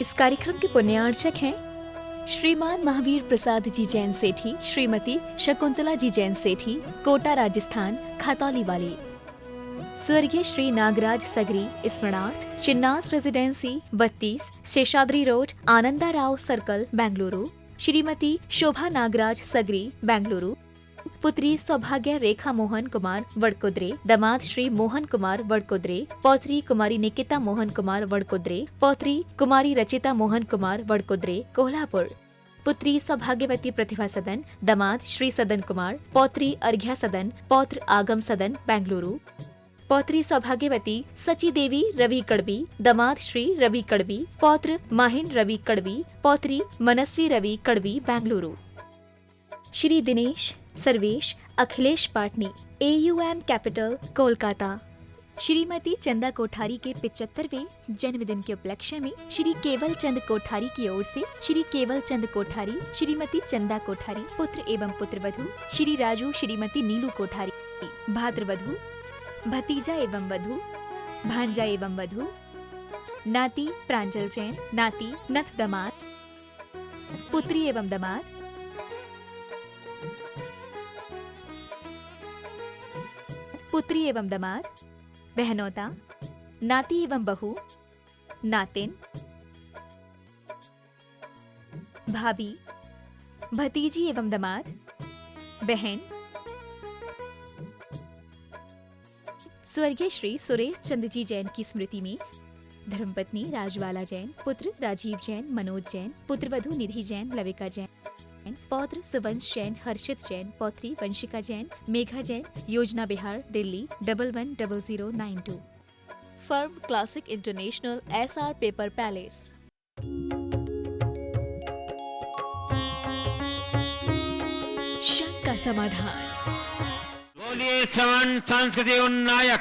इस कार्यक्रम के पुण्यार्चक हैं श्रीमान महावीर प्रसाद जी जैन सेठी, श्रीमती शकुंतला जी जैन सेठी, कोटा राजस्थान, खातौली वाली। स्वर्गीय श्री नागराज सगरी स्मरणार्थ, Chinnas residency 32, Seshadri road, Ananda Rao circle, Bengaluru. Shrimati Shobha Nagaraj Sagari, Bengaluru. पुत्री सौभाग्य रेखा मोहन कुमार वडकुद्रे, दामाद श्री मोहन कुमार वडकुद्रे, पौत्री कुमारी निकिता मोहन कुमार वडकुद्रे, पौत्री कुमारी रचिता मोहन कुमार वडकुद्रे, कोल्हापुर। पुत्री सौभाग्यवती प्रतिभा सदन, दामाद श्री सदन कुमार, पौत्री अर्घ्या सदन, पौत्र आगम सदन, बेंगलुरु। पौत्री सौभाग्यवती सची देवी रवि कड़बी, दामाद श्री रवि कड़बी, पौत्र माहिन रवि कड़बी, पौत्री मनस्वी रवि कड़बी, बेंगलुरु। Shri Dinesh Sarvesh Akhilesh Patni, AUM Capital, Kolkata. श्रीमती चंदा कोठारी के 75वें जन्मदिन के उपलक्ष्य में श्री केवल चंद कोठारी की ओर से श्री केवल चंद कोठारी, श्रीमती चंदा कोठारी, पुत्र एवं पुत्रवधू श्री राजू, श्रीमती नीलू कोठारी, भाद्रवधू, भतीजा एवं वधू, भांजा एवं वधू, नाती प्रांजल जैन, नाती नथ दामाद, पुत्री एवं दामाद, पुत्री एवं दामाद, बहनोता, नाती एवं बहू, नातिन, भाभी, भतीजी एवं दामाद, बहन। स्वर्गीय श्री सुरेश चंद जी जैन की स्मृति में धर्मपत्नी राजबाला जैन, पुत्र राजीव जैन, मनोज जैन, पुत्रवधू निधि जैन, लविका जैन, पौत्र सुवंश जैन, हर्षित जैन, पौत्री वंशिका जैन, मेघा जैन, योजना Bihar, Delhi 110092। Firm classic international, SR paper palace. शंका समाधान। बोलिए श्रवण संस्कृति उन्नायक,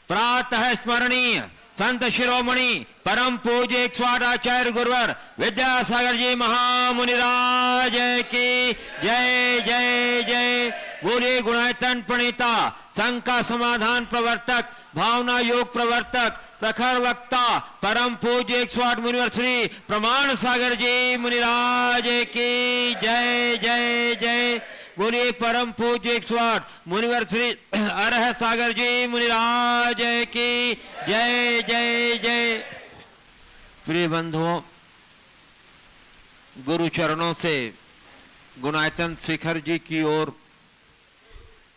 प्रातः स्मरणीय संत शिरोमणि परम पूज्य 108 आचार्य गुरुवर विद्यासागर जी महामुनिराज की जय जय जय। बोलिए गुणायतन प्रणीता, शंका समाधान प्रवर्तक, भावना योग प्रवर्तक, प्रखर वक्ता परम पूज्य 108 मुनिवर श्री प्रमाण सागर जी मुनिराज की जय जय जय। बोलिए परम पूज्य 108 मुनिवर श्री अरह सागर जी मुनिराज की जय जय जय। प्रिय बंधुओं, गुरु चरणों से गुणायतन शिखर जी की ओर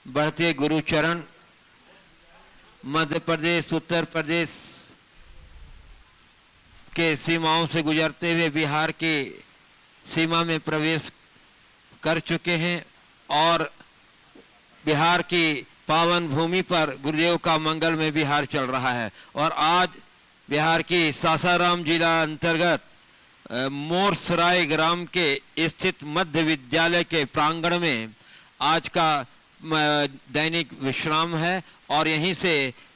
बढ़ते गुरु चरण मध्य प्रदेश, उत्तर प्रदेश के सीमाओं से गुजरते हुए बिहार के सीमा में प्रवेश कर चुके हैं और बिहार की पावन भूमि पर गुरुदेव का मंगल में बिहार चल रहा है। और आज बिहार की सासाराम जिला अंतर्गत मोरसराय ग्राम के स्थित मध्य विद्यालय के प्रांगण में आज का दैनिक विश्राम है और यहीं से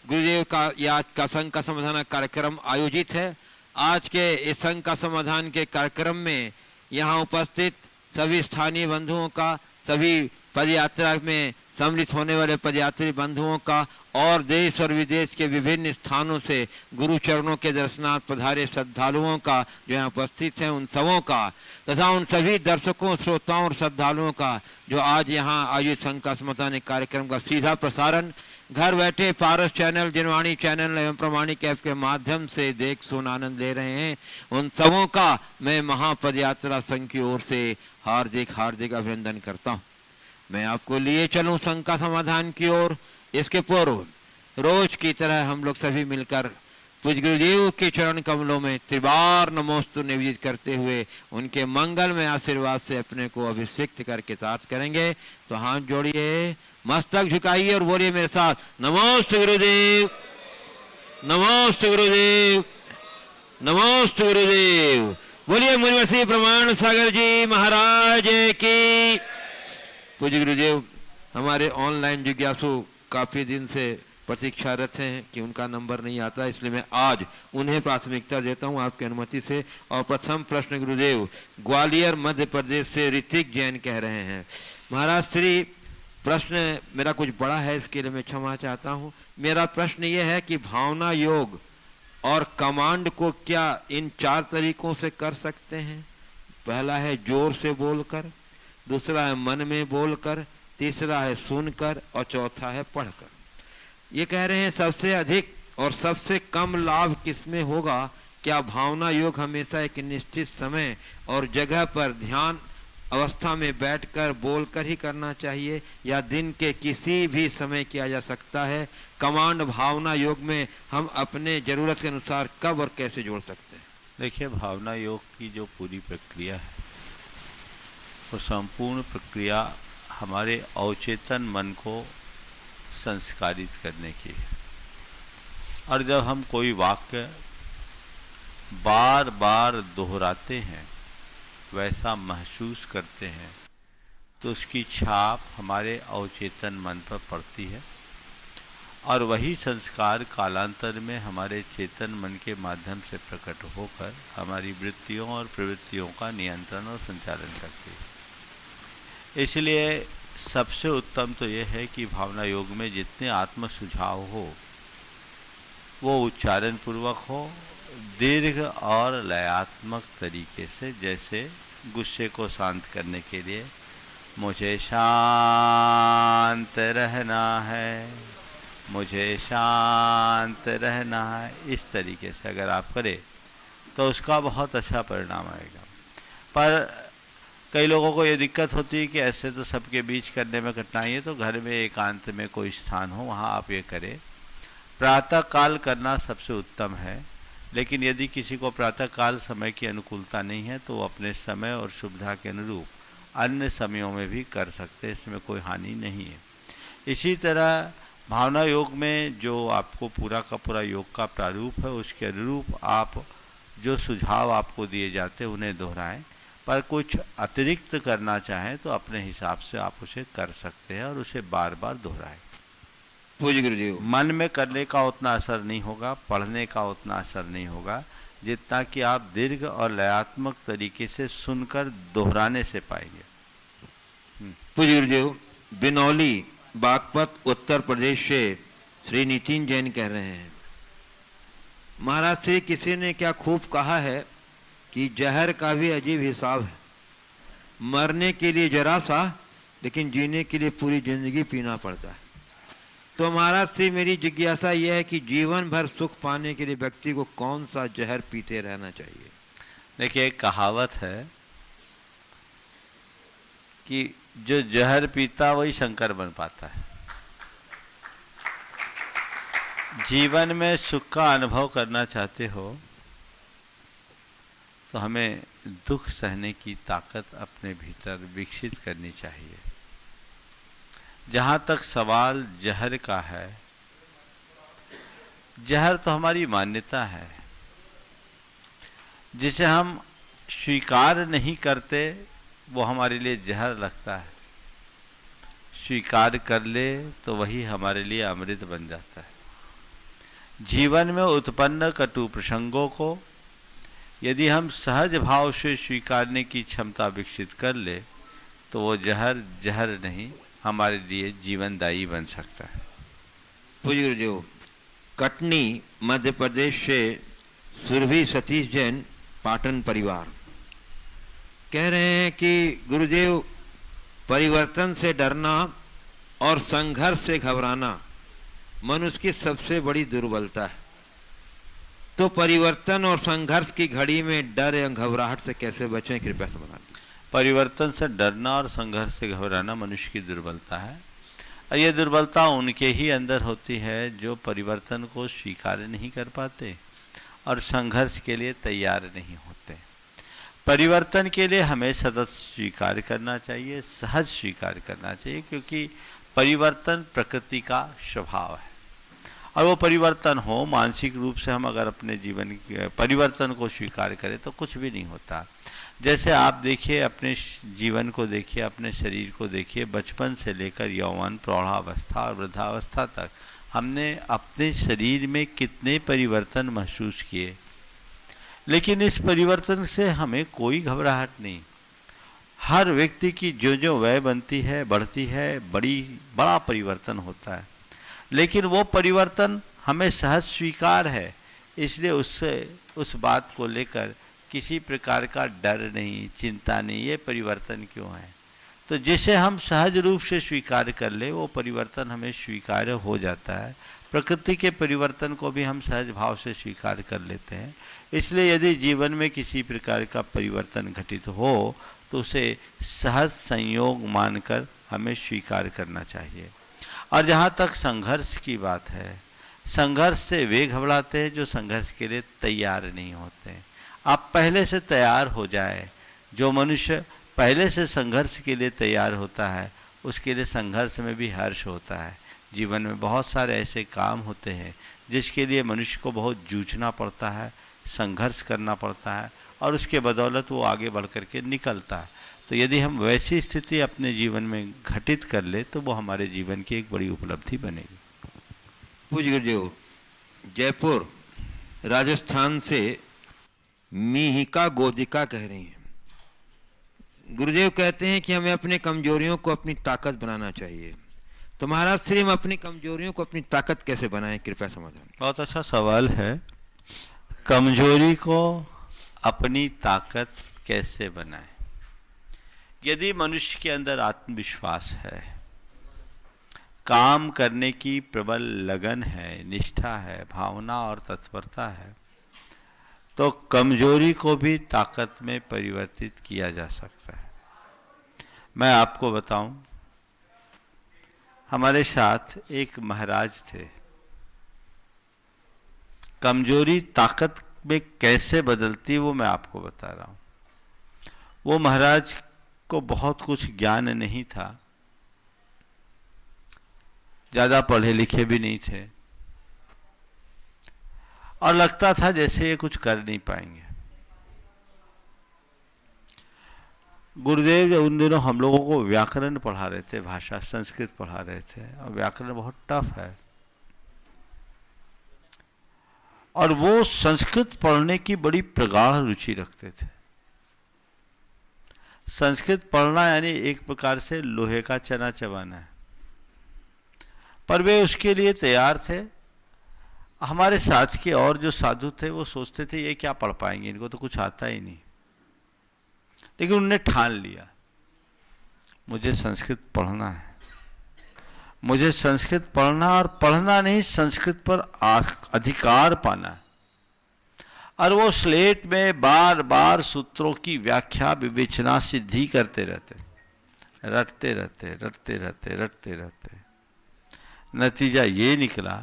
गुरुदेव का याद का संघ का समाधान कार्यक्रम आयोजित है। आज के इस संघ का समाधान के कार्यक्रम में यहाँ उपस्थित सभी स्थानीय बंधुओं का, सभी पदयात्रा में सम्मिलित होने वाले पदयात्री बंधुओं का और देश और विदेश के विभिन्न स्थानों से गुरु चरणों के दर्शनार्थ पधारे श्रद्धालुओं का जो यहाँ उपस्थित हैं उन सबों का, तथा उन सभी दर्शकों, श्रोताओं और श्रद्धालुओं का जो आज यहाँ आयोजित संघ का समाधान कार्यक्रम का सीधा प्रसारण घर बैठे पारस चैनल, जिनवाणी चैनल एवं प्रमाणिक ऐप के माध्यम से देख सुन आनंद ले रहे हैं, उन सबों का मैं महापदयात्रा संघ की ओर से हार्दिक हार्दिक अभिनंदन करता हूँ। मैं आपको लिए चलूं संघ का समाधान की ओर। इसके पूर्व रोज की तरह हम लोग सभी मिलकर पूज्य गुरुदेव के चरण कमलों में त्रिबार नमोस्तु निवेदित करते हुए उनके मंगल में आशीर्वाद से अपने को अभिषिक्त करके साथ करेंगे। तो हाथ जोड़िए, मस्तक झुकाइए और बोलिए मेरे साथ, नमोस्तु गुरुदेव, नमोस्तु गुरुदेव, नमोस्तु गुरुदेव। बोलिए मुनिवर श्री प्रमाण सागर जी महाराज की। पूज्य गुरुदेव हमारे ऑनलाइन जिज्ञासु काफी दिन से प्रतीक्षारत हैं कि उनका नंबर नहीं आता, इसलिए मैं आज उन्हें प्राथमिकता देता हूं आपकी अनुमति से। और प्रथम प्रश्न गुरुदेव ग्वालियर मध्य प्रदेश से ऋतिक जैन कह रहे हैं, महाराज श्री प्रश्न मेरा कुछ बड़ा है, इसके लिए मैं क्षमा चाहता हूं। मेरा प्रश्न ये है कि भावना योग और कमांड को क्या इन 4 तरीकों से कर सकते हैं? पहला है जोर से बोलकर, दूसरा है मन में बोलकर, तीसरा है सुनकर और चौथा है पढ़कर। ये कह रहे हैं सबसे अधिक और सबसे कम लाभ किसमें होगा? क्या भावना योग हमेशा एक निश्चित समय और जगह पर ध्यान अवस्था में बैठकर बोलकर ही करना चाहिए या दिन के किसी भी समय किया जा सकता है? कमांड भावना योग में हम अपने जरूरत के अनुसार कब और कैसे जोड़ सकते हैं? देखिए, भावना योग की जो पूरी प्रक्रिया है वो संपूर्ण प्रक्रिया हमारे अवचेतन मन को संस्कारित करने की है। और जब हम कोई वाक्य बार बार दोहराते हैं, वैसा महसूस करते हैं, तो उसकी छाप हमारे अवचेतन मन पर पड़ती है और वही संस्कार कालांतर में हमारे चेतन मन के माध्यम से प्रकट होकर हमारी वृत्तियों और प्रवृत्तियों का नियंत्रण और संचालन करती है। इसलिए सबसे उत्तम तो यह है कि भावना योग में जितने आत्म सुझाव हो वो उच्चारण पूर्वक हो, दीर्घ और लयात्मक तरीके से। जैसे गुस्से को शांत करने के लिए मुझे शांत रहना है, मुझे शांत रहना है, इस तरीके से अगर आप करें तो उसका बहुत अच्छा परिणाम आएगा। पर कई लोगों को ये दिक्कत होती है कि ऐसे तो सबके बीच करने में कठिनाई है, तो घर में एकांत में कोई स्थान हो वहाँ आप ये करें। प्रातः काल करना सबसे उत्तम है, लेकिन यदि किसी को प्रातः काल समय की अनुकूलता नहीं है तो वो अपने समय और सुविधा के अनुरूप अन्य समयों में भी कर सकते हैं, इसमें कोई हानि नहीं है। इसी तरह भावना योग में जो आपको पूरा का पूरा योग का प्रारूप है, उसके अनुरूप आप जो सुझाव आपको दिए जाते हैं उन्हें दोहराएं। पर कुछ अतिरिक्त करना चाहें तो अपने हिसाब से आप उसे कर सकते हैं और उसे बार बार दोहराएं। पूज्य गुरु जी, मन में करने का उतना असर नहीं होगा, पढ़ने का उतना असर नहीं होगा, जितना कि आप दीर्घ और लयात्मक तरीके से सुनकर दोहराने से पाएंगे। पूज्य गुरु जी, बिनौली बागपत उत्तर प्रदेश से श्री नितिन जैन कह रहे हैं, महाराज से किसी ने क्या खूब कहा है कि जहर का भी अजीब हिसाब है, मरने के लिए जरा सा लेकिन जीने के लिए पूरी जिंदगी पीना पड़ता है। तो महाराज से मेरी जिज्ञासा यह है कि जीवन भर सुख पाने के लिए व्यक्ति को कौन सा जहर पीते रहना चाहिए? देखिए, एक कहावत है कि जो जहर पीता वही शंकर बन पाता है। जीवन में सुख का अनुभव करना चाहते हो तो हमें दुख सहने की ताकत अपने भीतर विकसित करनी चाहिए। जहाँ तक सवाल जहर का है, जहर तो हमारी मान्यता है, जिसे हम स्वीकार नहीं करते वो हमारे लिए जहर लगता है। स्वीकार कर ले तो वही हमारे लिए अमृत बन जाता है। जीवन में उत्पन्न कटु प्रसंगों को यदि हम सहज भाव से स्वीकारने की क्षमता विकसित कर ले तो वो जहर जहर नहीं, हमारे लिए जीवनदायी बन सकता है। पूज्य गुरु जी, कटनी मध्य प्रदेश से सुरभि सतीश जैन पाटन परिवार कह रहे हैं कि गुरुदेव, परिवर्तन से डरना और संघर्ष से घबराना मनुष्य की सबसे बड़ी दुर्बलता है। तो परिवर्तन और संघर्ष की घड़ी में डर या घबराहट से कैसे बचें, कृपया समझाएं। परिवर्तन से डरना और संघर्ष से घबराना मनुष्य की दुर्बलता है, और ये दुर्बलता उनके ही अंदर होती है जो परिवर्तन को स्वीकार नहीं कर पाते और संघर्ष के लिए तैयार नहीं होते। परिवर्तन के लिए हमें सतत स्वीकार करना चाहिए, सहज स्वीकार करना चाहिए, क्योंकि परिवर्तन प्रकृति का स्वभाव है। और वो परिवर्तन हो, मानसिक रूप से हम अगर अपने जीवन के परिवर्तन को स्वीकार करें तो कुछ भी नहीं होता। जैसे आप देखिए, अपने जीवन को देखिए, अपने शरीर को देखिए, बचपन से लेकर यौवन, प्रौढ़ावस्था और वृद्धावस्था तक हमने अपने शरीर में कितने परिवर्तन महसूस किए, लेकिन इस परिवर्तन से हमें कोई घबराहट नहीं। हर व्यक्ति की जो जो वय बनती है, बढ़ती है, बड़ा परिवर्तन होता है, लेकिन वो परिवर्तन हमें सहज स्वीकार है, इसलिए उससे उस बात को लेकर किसी प्रकार का डर नहीं, चिंता नहीं, ये परिवर्तन क्यों है। तो जिसे हम सहज रूप से स्वीकार कर ले वो परिवर्तन हमें स्वीकार्य हो जाता है। प्रकृति के परिवर्तन को भी हम सहज भाव से स्वीकार कर लेते हैं। इसलिए यदि जीवन में किसी प्रकार का परिवर्तन घटित हो तो उसे सहज संयोग मानकर हमें स्वीकार करना चाहिए। और जहाँ तक संघर्ष की बात है, संघर्ष से वे घबराते हैं जो संघर्ष के लिए तैयार नहीं होते। आप पहले से तैयार हो जाए। जो मनुष्य पहले से संघर्ष के लिए तैयार होता है उसके लिए संघर्ष में भी हर्ष होता है। जीवन में बहुत सारे ऐसे काम होते हैं जिसके लिए मनुष्य को बहुत जूझना पड़ता है, संघर्ष करना पड़ता है और उसके बदौलत वो आगे बढ़ कर के निकलता है। तो यदि हम वैसी स्थिति अपने जीवन में घटित कर ले तो वो हमारे जीवन की एक बड़ी उपलब्धि बनेगी। पूज्य गुरुदेव, जयपुर राजस्थान से मिहिका गोदिका कह रही हैं। गुरुदेव कहते हैं कि हमें अपने कमजोरियों को अपनी ताकत बनाना चाहिए। तो महाराज श्री हम अपनी कमजोरियों को अपनी ताकत कैसे बनाएं, कृपया समझाएं। बहुत अच्छा सवाल है। कमजोरी को अपनी ताकत कैसे बनाएं? यदि मनुष्य के अंदर आत्मविश्वास है, काम करने की प्रबल लगन है, निष्ठा है, भावना और तत्परता है, तो कमजोरी को भी ताकत में परिवर्तित किया जा सकता है। मैं आपको बताऊं, हमारे साथ एक महाराज थे। कमजोरी ताकत में कैसे बदलती वो मैं आपको बता रहा हूं। वो महाराज को बहुत कुछ ज्ञान नहीं था, ज्यादा पढ़े लिखे भी नहीं थे और लगता था जैसे ये कुछ कर नहीं पाएंगे। गुरुदेव उन दिनों हम लोगों को व्याकरण पढ़ा रहे थे, भाषा संस्कृत पढ़ा रहे थे और व्याकरण बहुत टफ है। और वो संस्कृत पढ़ने की बड़ी प्रगाढ़ रुचि रखते थे। संस्कृत पढ़ना यानी एक प्रकार से लोहे का चना चबाना है, पर वे उसके लिए तैयार थे। हमारे साथ के और जो साधु थे वो सोचते थे ये क्या पढ़ पाएंगे, इनको तो कुछ आता ही नहीं। लेकिन उन्होंने ठान लिया मुझे संस्कृत पढ़ना है, मुझे संस्कृत पढ़ना और पढ़ना नहीं, संस्कृत पर अधिकार पाना है। और वो स्लेट में बार बार सूत्रों की व्याख्या विवेचना सिद्धि करते रहते, रटते रहते रटते रहते रटते रहते। नतीजा ये निकला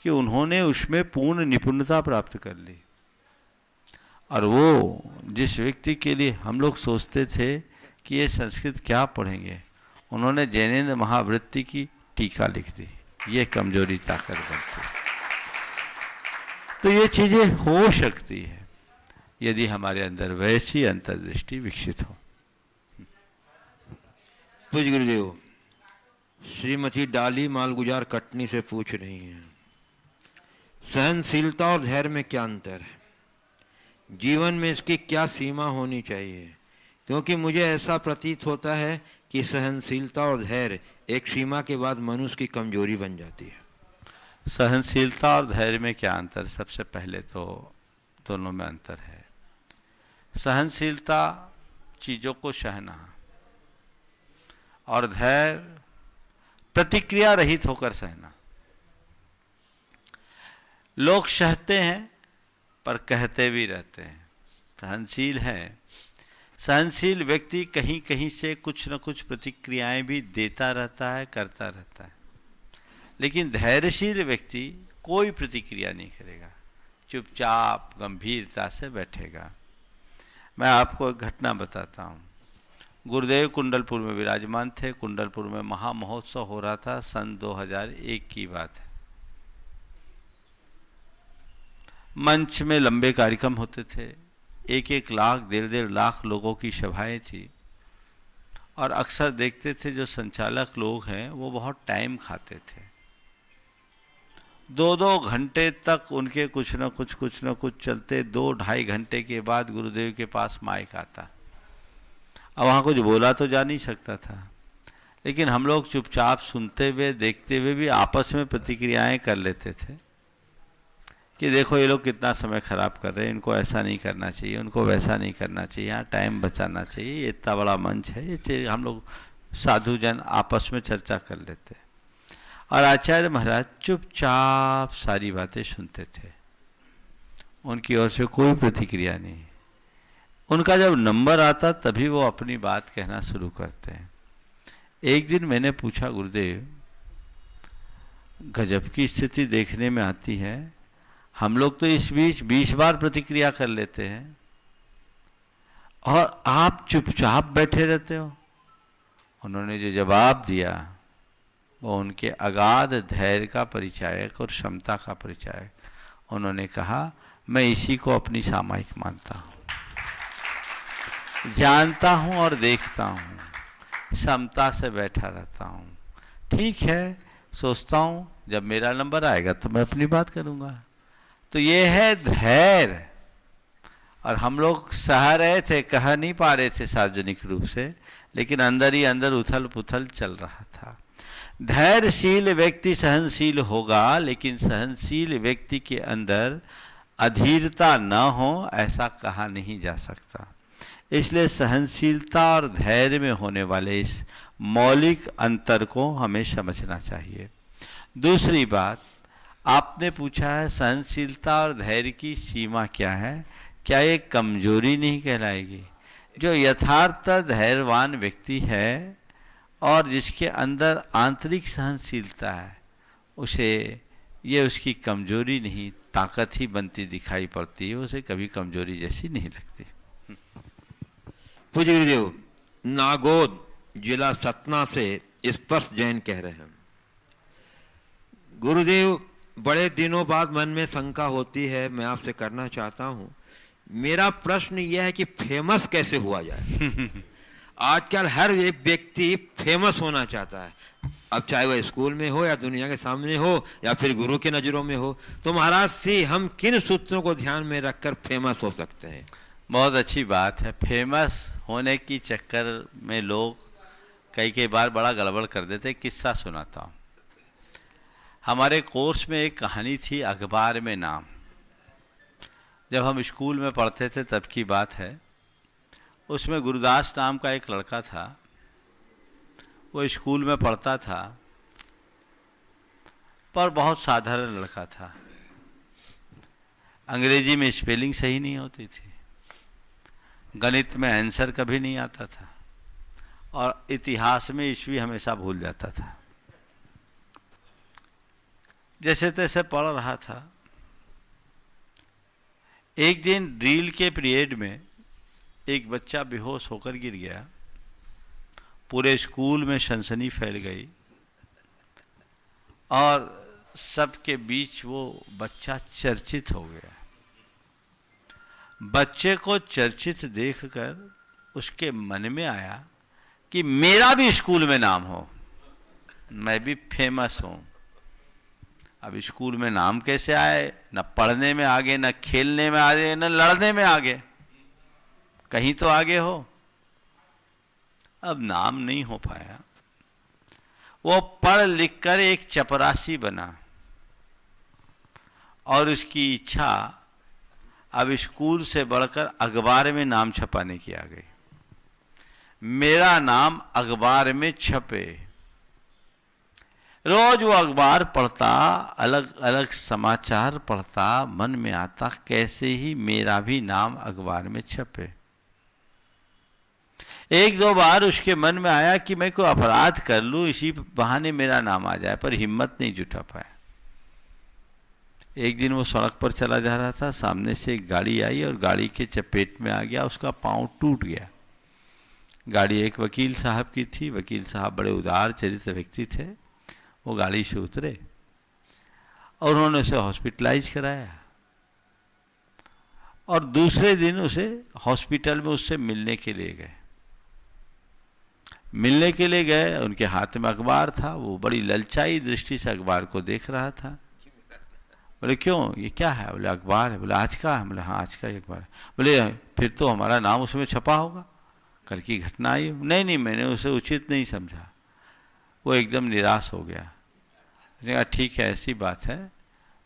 कि उन्होंने उसमें पूर्ण निपुणता प्राप्त कर ली। और वो जिस व्यक्ति के लिए हम लोग सोचते थे कि ये संस्कृत क्या पढ़ेंगे, उन्होंने जैनेन्द्र महावृत्ति की टीका लिख दी। ये कमजोरी ताकत बनती है। तो ये चीजें हो सकती है यदि हमारे अंदर वैसी अंतर्दृष्टि विकसित हो। पूज्य गुरुदेव, श्रीमती डाली मालगुजार कटनी से पूछ रही हैं, सहनशीलता और धैर्य में क्या अंतर है? जीवन में इसकी क्या सीमा होनी चाहिए? क्योंकि मुझे ऐसा प्रतीत होता है कि सहनशीलता और धैर्य एक सीमा के बाद मनुष्य की कमजोरी बन जाती है। सहनशीलता और धैर्य में क्या अंतर? सबसे पहले तो दोनों में अंतर है। सहनशीलता चीजों को सहना और धैर्य प्रतिक्रिया रहित होकर सहना। लोग सहते हैं पर कहते भी रहते हैं। सहनशील है, सहनशील व्यक्ति कहीं कहीं से कुछ न कुछ प्रतिक्रियाएं भी देता रहता है, करता रहता है। लेकिन धैर्यशील व्यक्ति कोई प्रतिक्रिया नहीं करेगा, चुपचाप गंभीरता से बैठेगा। मैं आपको एक घटना बताता हूँ। गुरुदेव कुंडलपुर में विराजमान थे। कुंडलपुर में महामहोत्सव हो रहा था, सन 2001 की बात है। मंच में लंबे कार्यक्रम होते थे, 1-1 लाख 1.5 लाख लोगों की सभाएं थी। और अक्सर देखते थे जो संचालक लोग हैं वो बहुत टाइम खाते थे। 2-2 घंटे तक उनके कुछ न कुछ चलते। 2-2.5 घंटे के बाद गुरुदेव के पास माइक आता। अब वहाँ कुछ बोला तो जा नहीं सकता था, लेकिन हम लोग चुपचाप सुनते हुए देखते हुए भी आपस में प्रतिक्रियाएं कर लेते थे। कि देखो ये लोग कितना समय खराब कर रहे हैं, इनको ऐसा नहीं करना चाहिए, उनको वैसा नहीं करना चाहिए, यहाँ टाइम बचाना चाहिए, ये इतना बड़ा मंच है, ये चीज़ हम लोग साधु जन आपस में चर्चा कर लेते हैं। और आचार्य महाराज चुपचाप सारी बातें सुनते थे, उनकी ओर से कोई प्रतिक्रिया नहीं। उनका जब नंबर आता तभी वो अपनी बात कहना शुरू करते हैं। एक दिन मैंने पूछा, गुरुदेव गजब की स्थिति देखने में आती है, हम लोग तो इस बीच 20 बार प्रतिक्रिया कर लेते हैं और आप चुपचाप बैठे रहते हो। उन्होंने जो जवाब दिया वो उनके अगाध धैर्य का परिचायक और क्षमता का परिचायक। उन्होंने कहा, मैं इसी को अपनी सामायिक मानता हूँ, जानता हूँ और देखता हूँ, क्षमता से बैठा रहता हूँ। ठीक है, सोचता हूँ जब मेरा नंबर आएगा तो मैं अपनी बात करूँगा। तो ये है धैर्य। और हम लोग सह रहे थे, कह नहीं पा रहे थे सार्वजनिक रूप से, लेकिन अंदर ही अंदर उथल पुथल चल रहा था। धैर्यशील व्यक्ति सहनशील होगा, लेकिन सहनशील व्यक्ति के अंदर अधीरता न हो ऐसा कहा नहीं जा सकता। इसलिए सहनशीलता और धैर्य में होने वाले इस मौलिक अंतर को हमें समझना चाहिए। दूसरी बात, आपने पूछा है सहनशीलता और धैर्य की सीमा क्या है, क्या ये कमजोरी नहीं कहलाएगी? जो यथार्थ धैर्यवान व्यक्ति है और जिसके अंदर आंतरिक सहनशीलता है, उसे ये उसकी कमजोरी नहीं, ताकत ही बनती दिखाई पड़ती है, उसे कभी कमजोरी जैसी नहीं लगती। पूज्य गुरुदेव, नागौद जिला सतना से स्पर्श जैन कह रहे हैं, गुरुदेव बड़े दिनों बाद मन में शंका होती है, मैं आपसे करना चाहता हूं। मेरा प्रश्न यह है कि फेमस कैसे हुआ जाए? आजकल हर एक व्यक्ति फेमस होना चाहता है, अब चाहे वह स्कूल में हो या दुनिया के सामने हो या फिर गुरु की नजरों में हो। तो महाराज से हम किन सूत्रों को ध्यान में रखकर फेमस हो सकते हैं? बहुत अच्छी बात है। फेमस होने की चक्कर में लोग कई बार बड़ा गड़बड़ कर देते। किस्सा सुनाता हूँ। हमारे कोर्स में एक कहानी थी, अखबार में नाम। जब हम स्कूल में पढ़ते थे तब की बात है। उसमें गुरुदास नाम का एक लड़का था, वो स्कूल में पढ़ता था पर बहुत साधारण लड़का था। अंग्रेजी में स्पेलिंग सही नहीं होती थी, गणित में आंसर कभी नहीं आता था और इतिहास में ईस्वी हमेशा भूल जाता था। जैसे तैसे पढ़ रहा था। एक दिन ड्रिल के पीरियड में एक बच्चा बेहोश होकर गिर गया। पूरे स्कूल में सनसनी फैल गई और सबके बीच वो बच्चा चर्चित हो गया। बच्चे को चर्चित देखकर उसके मन में आया कि मेरा भी स्कूल में नाम हो, मैं भी फेमस हूं। अब स्कूल में नाम कैसे आए? न पढ़ने में आगे, न खेलने में आगे, न लड़ने में आगे, कहीं तो आगे हो। अब नाम नहीं हो पाया। वो पढ़ लिख कर एक चपरासी बना और उसकी इच्छा अब स्कूल से बढ़कर अखबार में नाम छपाने की आ गई। मेरा नाम अखबार में छपे। रोज वो अखबार पढ़ता, अलग अलग समाचार पढ़ता, मन में आता कैसे ही मेरा भी नाम अखबार में छपे। एक दो बार उसके मन में आया कि मैं कोई अपराध कर लूं, इसी बहाने मेरा नाम आ जाए, पर हिम्मत नहीं जुटा पाया। एक दिन वो सड़क पर चला जा रहा था, सामने से एक गाड़ी आई और गाड़ी के चपेट में आ गया, उसका पांव टूट गया। गाड़ी एक वकील साहब की थी। वकील साहब बड़े उदार चरित्र व्यक्ति थे। वो गाड़ी से उतरे और उन्होंने उसे हॉस्पिटलाइज कराया और दूसरे दिन उसे हॉस्पिटल में उससे मिलने के लिए गए। मिलने के लिए गए, उनके हाथ में अखबार था। वो बड़ी ललचाई दृष्टि से अखबार को देख रहा था। बोले क्यों, ये क्या है? बोले अखबार है। बोले आज का है? बोले हाँ आज का ही अखबार है। बोले फिर तो हमारा नाम उसमें छपा होगा, कल की घटना आई। नहीं, मैंने उसे उचित नहीं समझा। वो एकदम निराश हो गया। ठीक है, ऐसी बात है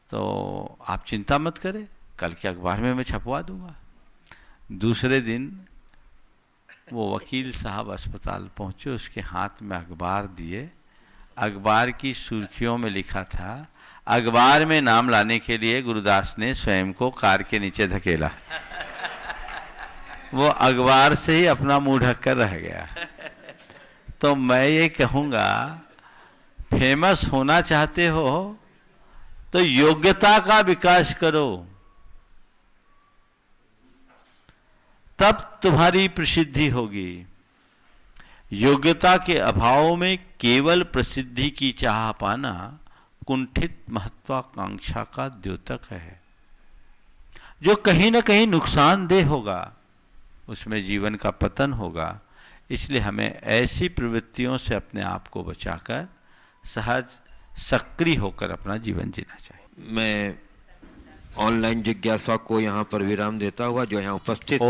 तो आप चिंता मत करें, कल के अखबार में मैं छपवा दूंगा। दूसरे दिन वो वकील साहब अस्पताल पहुंचे, उसके हाथ में अखबार दिए। अखबार की सुर्खियों में लिखा था, अखबार में नाम लाने के लिए गुरुदास ने स्वयं को कार के नीचे धकेला। वो अखबार से ही अपना मुंह ढककर रह गया। तो मैं ये कहूँगा, फेमस होना चाहते हो तो योग्यता का विकास करो, तब तुम्हारी प्रसिद्धि होगी। योग्यता के अभाव में केवल प्रसिद्धि की चाह पाना कुंठित महत्वाकांक्षा का द्योतक है, जो कहीं न कहीं नुकसानदेह होगा, उसमें जीवन का पतन होगा। इसलिए हमें ऐसी प्रवृत्तियों से अपने आप को बचाकर सहज सक्रिय होकर अपना जीवन जीना चाहिए। मैं ऑनलाइन जिज्ञासा को यहाँ पर विराम देता हुआ जो यहाँ उपस्थित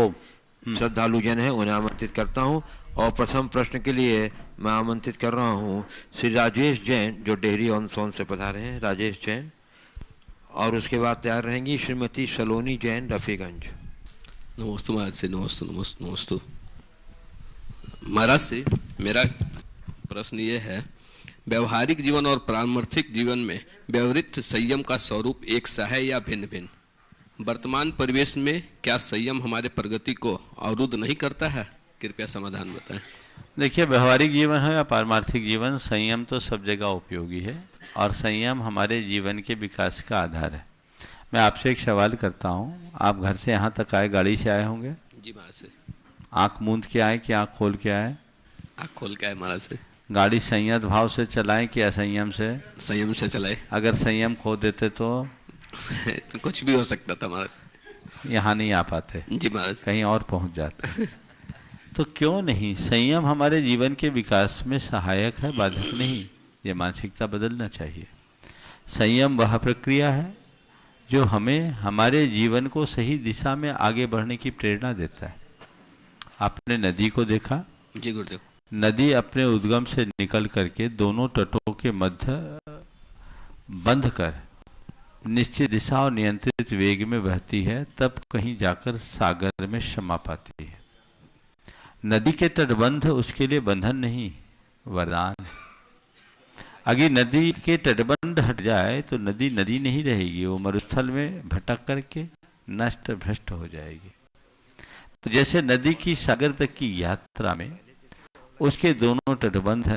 श्रद्धालु जन है उन्हें आमंत्रित करता हूँ, और प्रथम प्रश्न के लिए मैं आमंत्रित कर रहा हूँ श्री राजेश जैन, जो डेहरी ऑन सोन से पधारे हैं। राजेश जैन, और उसके बाद तैयार रहेंगी श्रीमती सलोनी जैन, रफीगंज। नमस्ते महाराज से, नमस्ते नमस्ते नमस्ते महाराज से। मेरा प्रश्न ये है, व्यवहारिक जीवन और पारमार्थिक जीवन में व्यवहारिक संयम का स्वरूप एक सा है या भिन्न भिन्न? वर्तमान परिवेश में क्या संयम हमारे प्रगति को अवरुद्ध नहीं करता है? कृपया समाधान बताएं। देखिए, व्यवहारिक जीवन हो या पारमार्थिक जीवन, संयम तो सब जगह उपयोगी है, और संयम हमारे जीवन के विकास का आधार है। मैं आपसे एक सवाल करता हूँ, आप घर से यहाँ तक आए, गाड़ी से आए होंगे? जी महाराज से। आँख मूंद के आए कि आँख खोल के आए? आँख खोल के आए महाराज से। गाड़ी संयत भाव से चलाएं कि असंयम से? संयम से चलाए। अगर संयम खो देते तो तो कुछ भी हो सकता था महाराज। यहाँ नहीं आ पाते, जी महाराज, कहीं और पहुँच जाते। तो क्यों नहीं, संयम हमारे जीवन के विकास में सहायक है, बाधक नहीं। ये मानसिकता बदलना चाहिए। संयम वह प्रक्रिया है जो हमें हमारे जीवन को सही दिशा में आगे बढ़ने की प्रेरणा देता है। आपने नदी को देखा? जी गुरुदेव। नदी अपने उद्गम से निकल करके दोनों तटों के मध्य बंध कर निश्चित दिशा और नियंत्रित वेग में बहती है, तब कहीं जाकर सागर में समा पाती है। नदी के तटबंध उसके लिए बंधन नहीं, वरदान है। अगर नदी के तटबंध हट जाए तो नदी नदी नहीं रहेगी, वो मरुस्थल में भटक करके नष्ट भ्रष्ट हो जाएगी। तो जैसे नदी की सागर तक की यात्रा में उसके दोनों तटबंध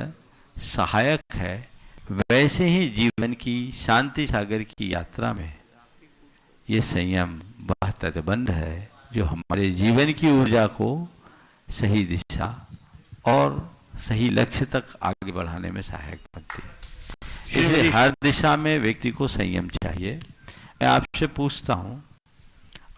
सहायक है, वैसे ही जीवन की शांति सागर की यात्रा में ये संयम वह तटबंध है जो हमारे जीवन की ऊर्जा को सही दिशा और सही लक्ष्य तक आगे बढ़ाने में सहायक बनती है। इसलिए हर दिशा में व्यक्ति को संयम चाहिए। मैं आपसे पूछता हूँ,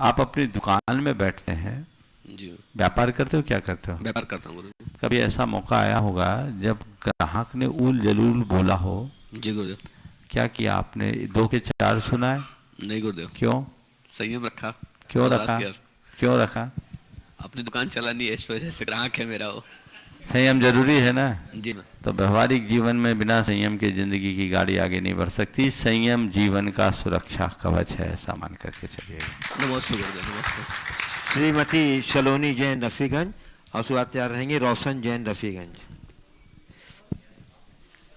आप अपनी दुकान में बैठते हैं, जी व्यापार करते हो, क्या करते हो? व्यापार करता हूँ गुरुदेव। कभी ऐसा मौका आया होगा जब ग्राहक ने उल जलूल बोला हो? जी गुरुदेव। क्या किया आपने? 2 के 4 सुनाए? नहीं गुरुदेव। क्यों? संयम रखा। क्यों रखा? क्यों रखा? अपनी दुकान चलानी है, इस वजह से ग्राहक है मेरा वो। संयम जरूरी है ना? जी। तो व्यवहारिक जीवन में बिना संयम के जिंदगी की गाड़ी आगे नहीं बढ़ सकती। संयम जीवन का सुरक्षा कवच है, ऐसा मान करके चलिएगा। नमस्ते गुरुदेव, नमस्ते। श्रीमती सलोनी जैन, रफीगंज, और सुबह तैयार रहेंगे रोशन जैन, रफीगंज।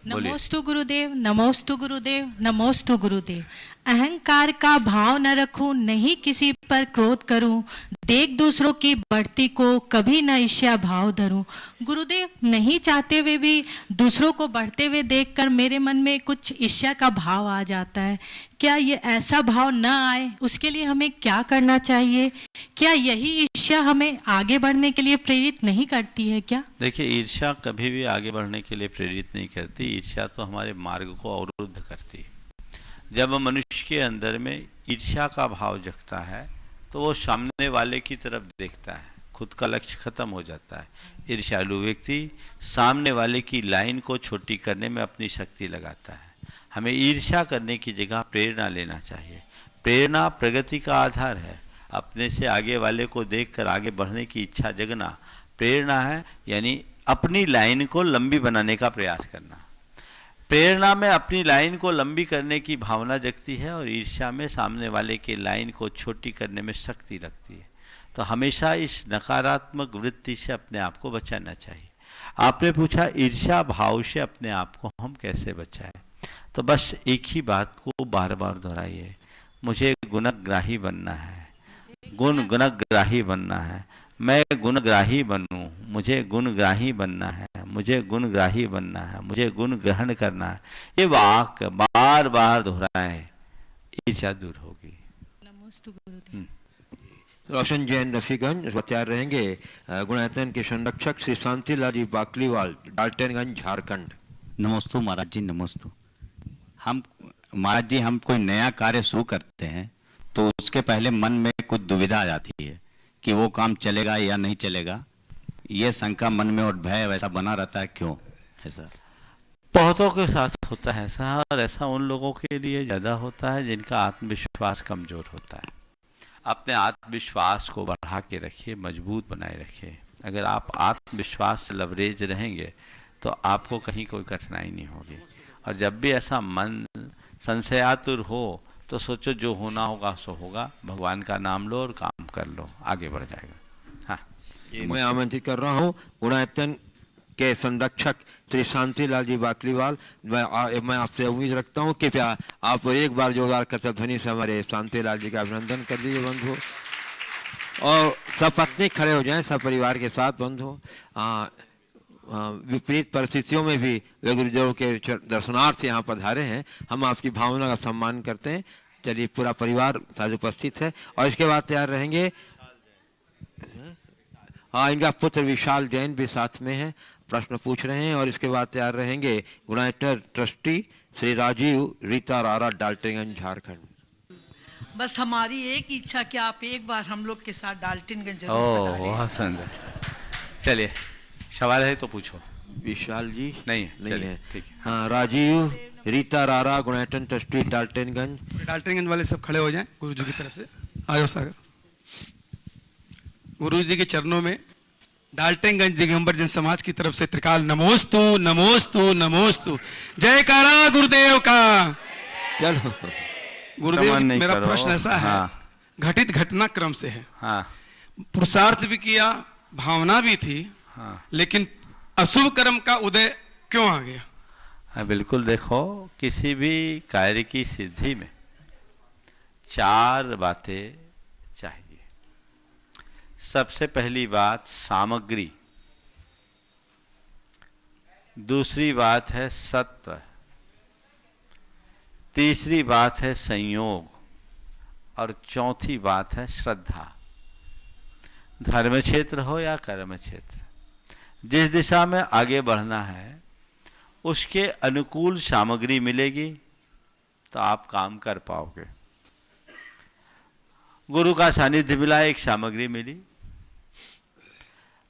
नमोस्तु गुरुदेव, नमोस्तु गुरुदेव, नमोस्तु गुरुदेव। अहंकार का भाव न रखूं, नहीं किसी पर क्रोध करूं, देख दूसरों की बढ़ती को कभी न ईर्ष्या भाव धरूं। गुरुदेव, नहीं चाहते हुए भी दूसरों को बढ़ते हुए देखकर मेरे मन में कुछ ईर्ष्या का भाव आ जाता है। क्या ये ऐसा भाव न आए, उसके लिए हमें क्या करना चाहिए? क्या यही ईर्ष्या हमें आगे बढ़ने के लिए प्रेरित नहीं करती है क्या? देखिए, ईर्ष्या कभी भी आगे बढ़ने के लिए प्रेरित नहीं करती। ईर्ष्या तो हमारे मार्ग को अवरुद्ध करती है। जब मनुष्य के अंदर में ईर्ष्या का भाव जगता है तो वो सामने वाले की तरफ देखता है, खुद का लक्ष्य खत्म हो जाता है। ईर्ष्यालु व्यक्ति सामने वाले की लाइन को छोटी करने में अपनी शक्ति लगाता है। हमें ईर्ष्या करने की जगह प्रेरणा लेना चाहिए। प्रेरणा प्रगति का आधार है। अपने से आगे वाले को देखकर आगे बढ़ने की इच्छा जगना प्रेरणा है, यानी अपनी लाइन को लंबी बनाने का प्रयास करना। प्रेरणा में अपनी लाइन को लंबी करने की भावना जगती है और ईर्ष्या में सामने वाले के लाइन को छोटी करने में शक्ति रखती है। तो हमेशा इस नकारात्मक वृत्ति से अपने आप को बचाना चाहिए। आपने पूछा ईर्ष्या भाव से अपने आप को हम कैसे बचाएं, तो बस एक ही बात को बार बार दोहराइए, मुझे गुणग्राही बनना है, गुणग्राही बनना है, मैं गुणग्राही बनूं, मुझे गुणग्राही बनना है, मुझे गुणग्राही बनना है, मुझे गुण ग्रहण करना है। ये वाक्य बार बार दोहराएं, ईर्ष्या दूर होगी। नमोस्तु गुरुदेव। रोशन जैन रफीगंज तैयार रहेंगे गुणायतन के संरक्षक श्री शांतिलाल जी बाकलीवाल, डाल्टनगंज, झारखंड। नमोस्तु महाराज जी, नमोस्तु। हम महाराज जी, हम कोई नया कार्य शुरू करते हैं तो उसके पहले मन में कुछ दुविधा आ जाती है कि वो काम चलेगा या नहीं चलेगा। ये शंका मन में और भय वैसा बना रहता है, क्यों ऐसा? बहुतों के साथ होता है ऐसा, और ऐसा उन लोगों के लिए ज़्यादा होता है जिनका आत्मविश्वास कमज़ोर होता है। अपने आत्मविश्वास को बढ़ा के रखिए, मजबूत बनाए रखिए। अगर आप आत्मविश्वास से लवरेज रहेंगे तो आपको कहीं कोई कठिनाई नहीं होगी। और जब भी ऐसा मन संशयातुर हो तो सोचो जो होना होगा सो होगा, भगवान का नाम लो और काम कर लो, आगे बढ़ जाएगा। हाँ, मैं आमंत्रित कर रहा हूँ गुणायतन के संरक्षक श्री शांतिलाल जी बाकलीवाल। मैं आपसे उम्मीद रखता हूँ कि आप एक बार जोरदार करतब ध्वनि से हमारे शांतिलाल जी का अभिनंदन कर दीजिए बंधु, और सपत्नी खड़े हो जाएं, सब परिवार के साथ बंधु। विपरीत परिस्थितियों में भी वे गुरुदेव के दर्शनार्थ यहाँ पधारे हैं, हम आपकी भावना का सम्मान करते हैं। चलिए, पूरा परिवार साथ उपस्थित है। और इसके बाद तैयार रहेंगे, इनका पुत्र विशाल जैन भी साथ में है, प्रश्न पूछ रहे हैं। और इसके बाद तैयार रहेंगे गुणायतन ट्रस्टी श्री राजीव रीता रारा, डाल्टनगंज, झारखंड। बस हमारी एक इच्छा कि आप एक बार हम लोग के साथ डाल्टनगंज जरूर ओह, पधारें। बहुत सुंदर। चलिए, सवाल है तो पूछो। विशाल जी नहीं है, ठीक है। हाँ, राजीव रीता रारा, गुणायतन ट्रस्टी, डाल्टनगंज। डाल्टनगंज वाले सब खड़े हो जाएं गुरु जी की तरफ से। आ जाओ सागर। गुरु जी के चरणों में डाल्टनगंज दिगंबर जन समाज की तरफ से त्रिकाल नमोस्तु नमोस्तु नमोस्तु, जयकारा गुरुदेव का। चलो गुरुदेव, मेरा प्रश्न ऐसा है, हाँ। घटित घटना क्रम से है, हाँ, पुरुषार्थ भी किया, भावना भी थी, हाँ, लेकिन अशुभ कर्म का उदय क्यों आ गया? हाँ, बिल्कुल। देखो, किसी भी कार्य की सिद्धि में 4 बातें चाहिए। सबसे पहली बात सामग्री, दूसरी बात है सत्व, तीसरी बात है संयोग, और चौथी बात है श्रद्धा। धर्म क्षेत्र हो या कर्म क्षेत्र, जिस दिशा में आगे बढ़ना है उसके अनुकूल सामग्री मिलेगी तो आप काम कर पाओगे। गुरु का सानिध्य मिला, एक सामग्री मिली,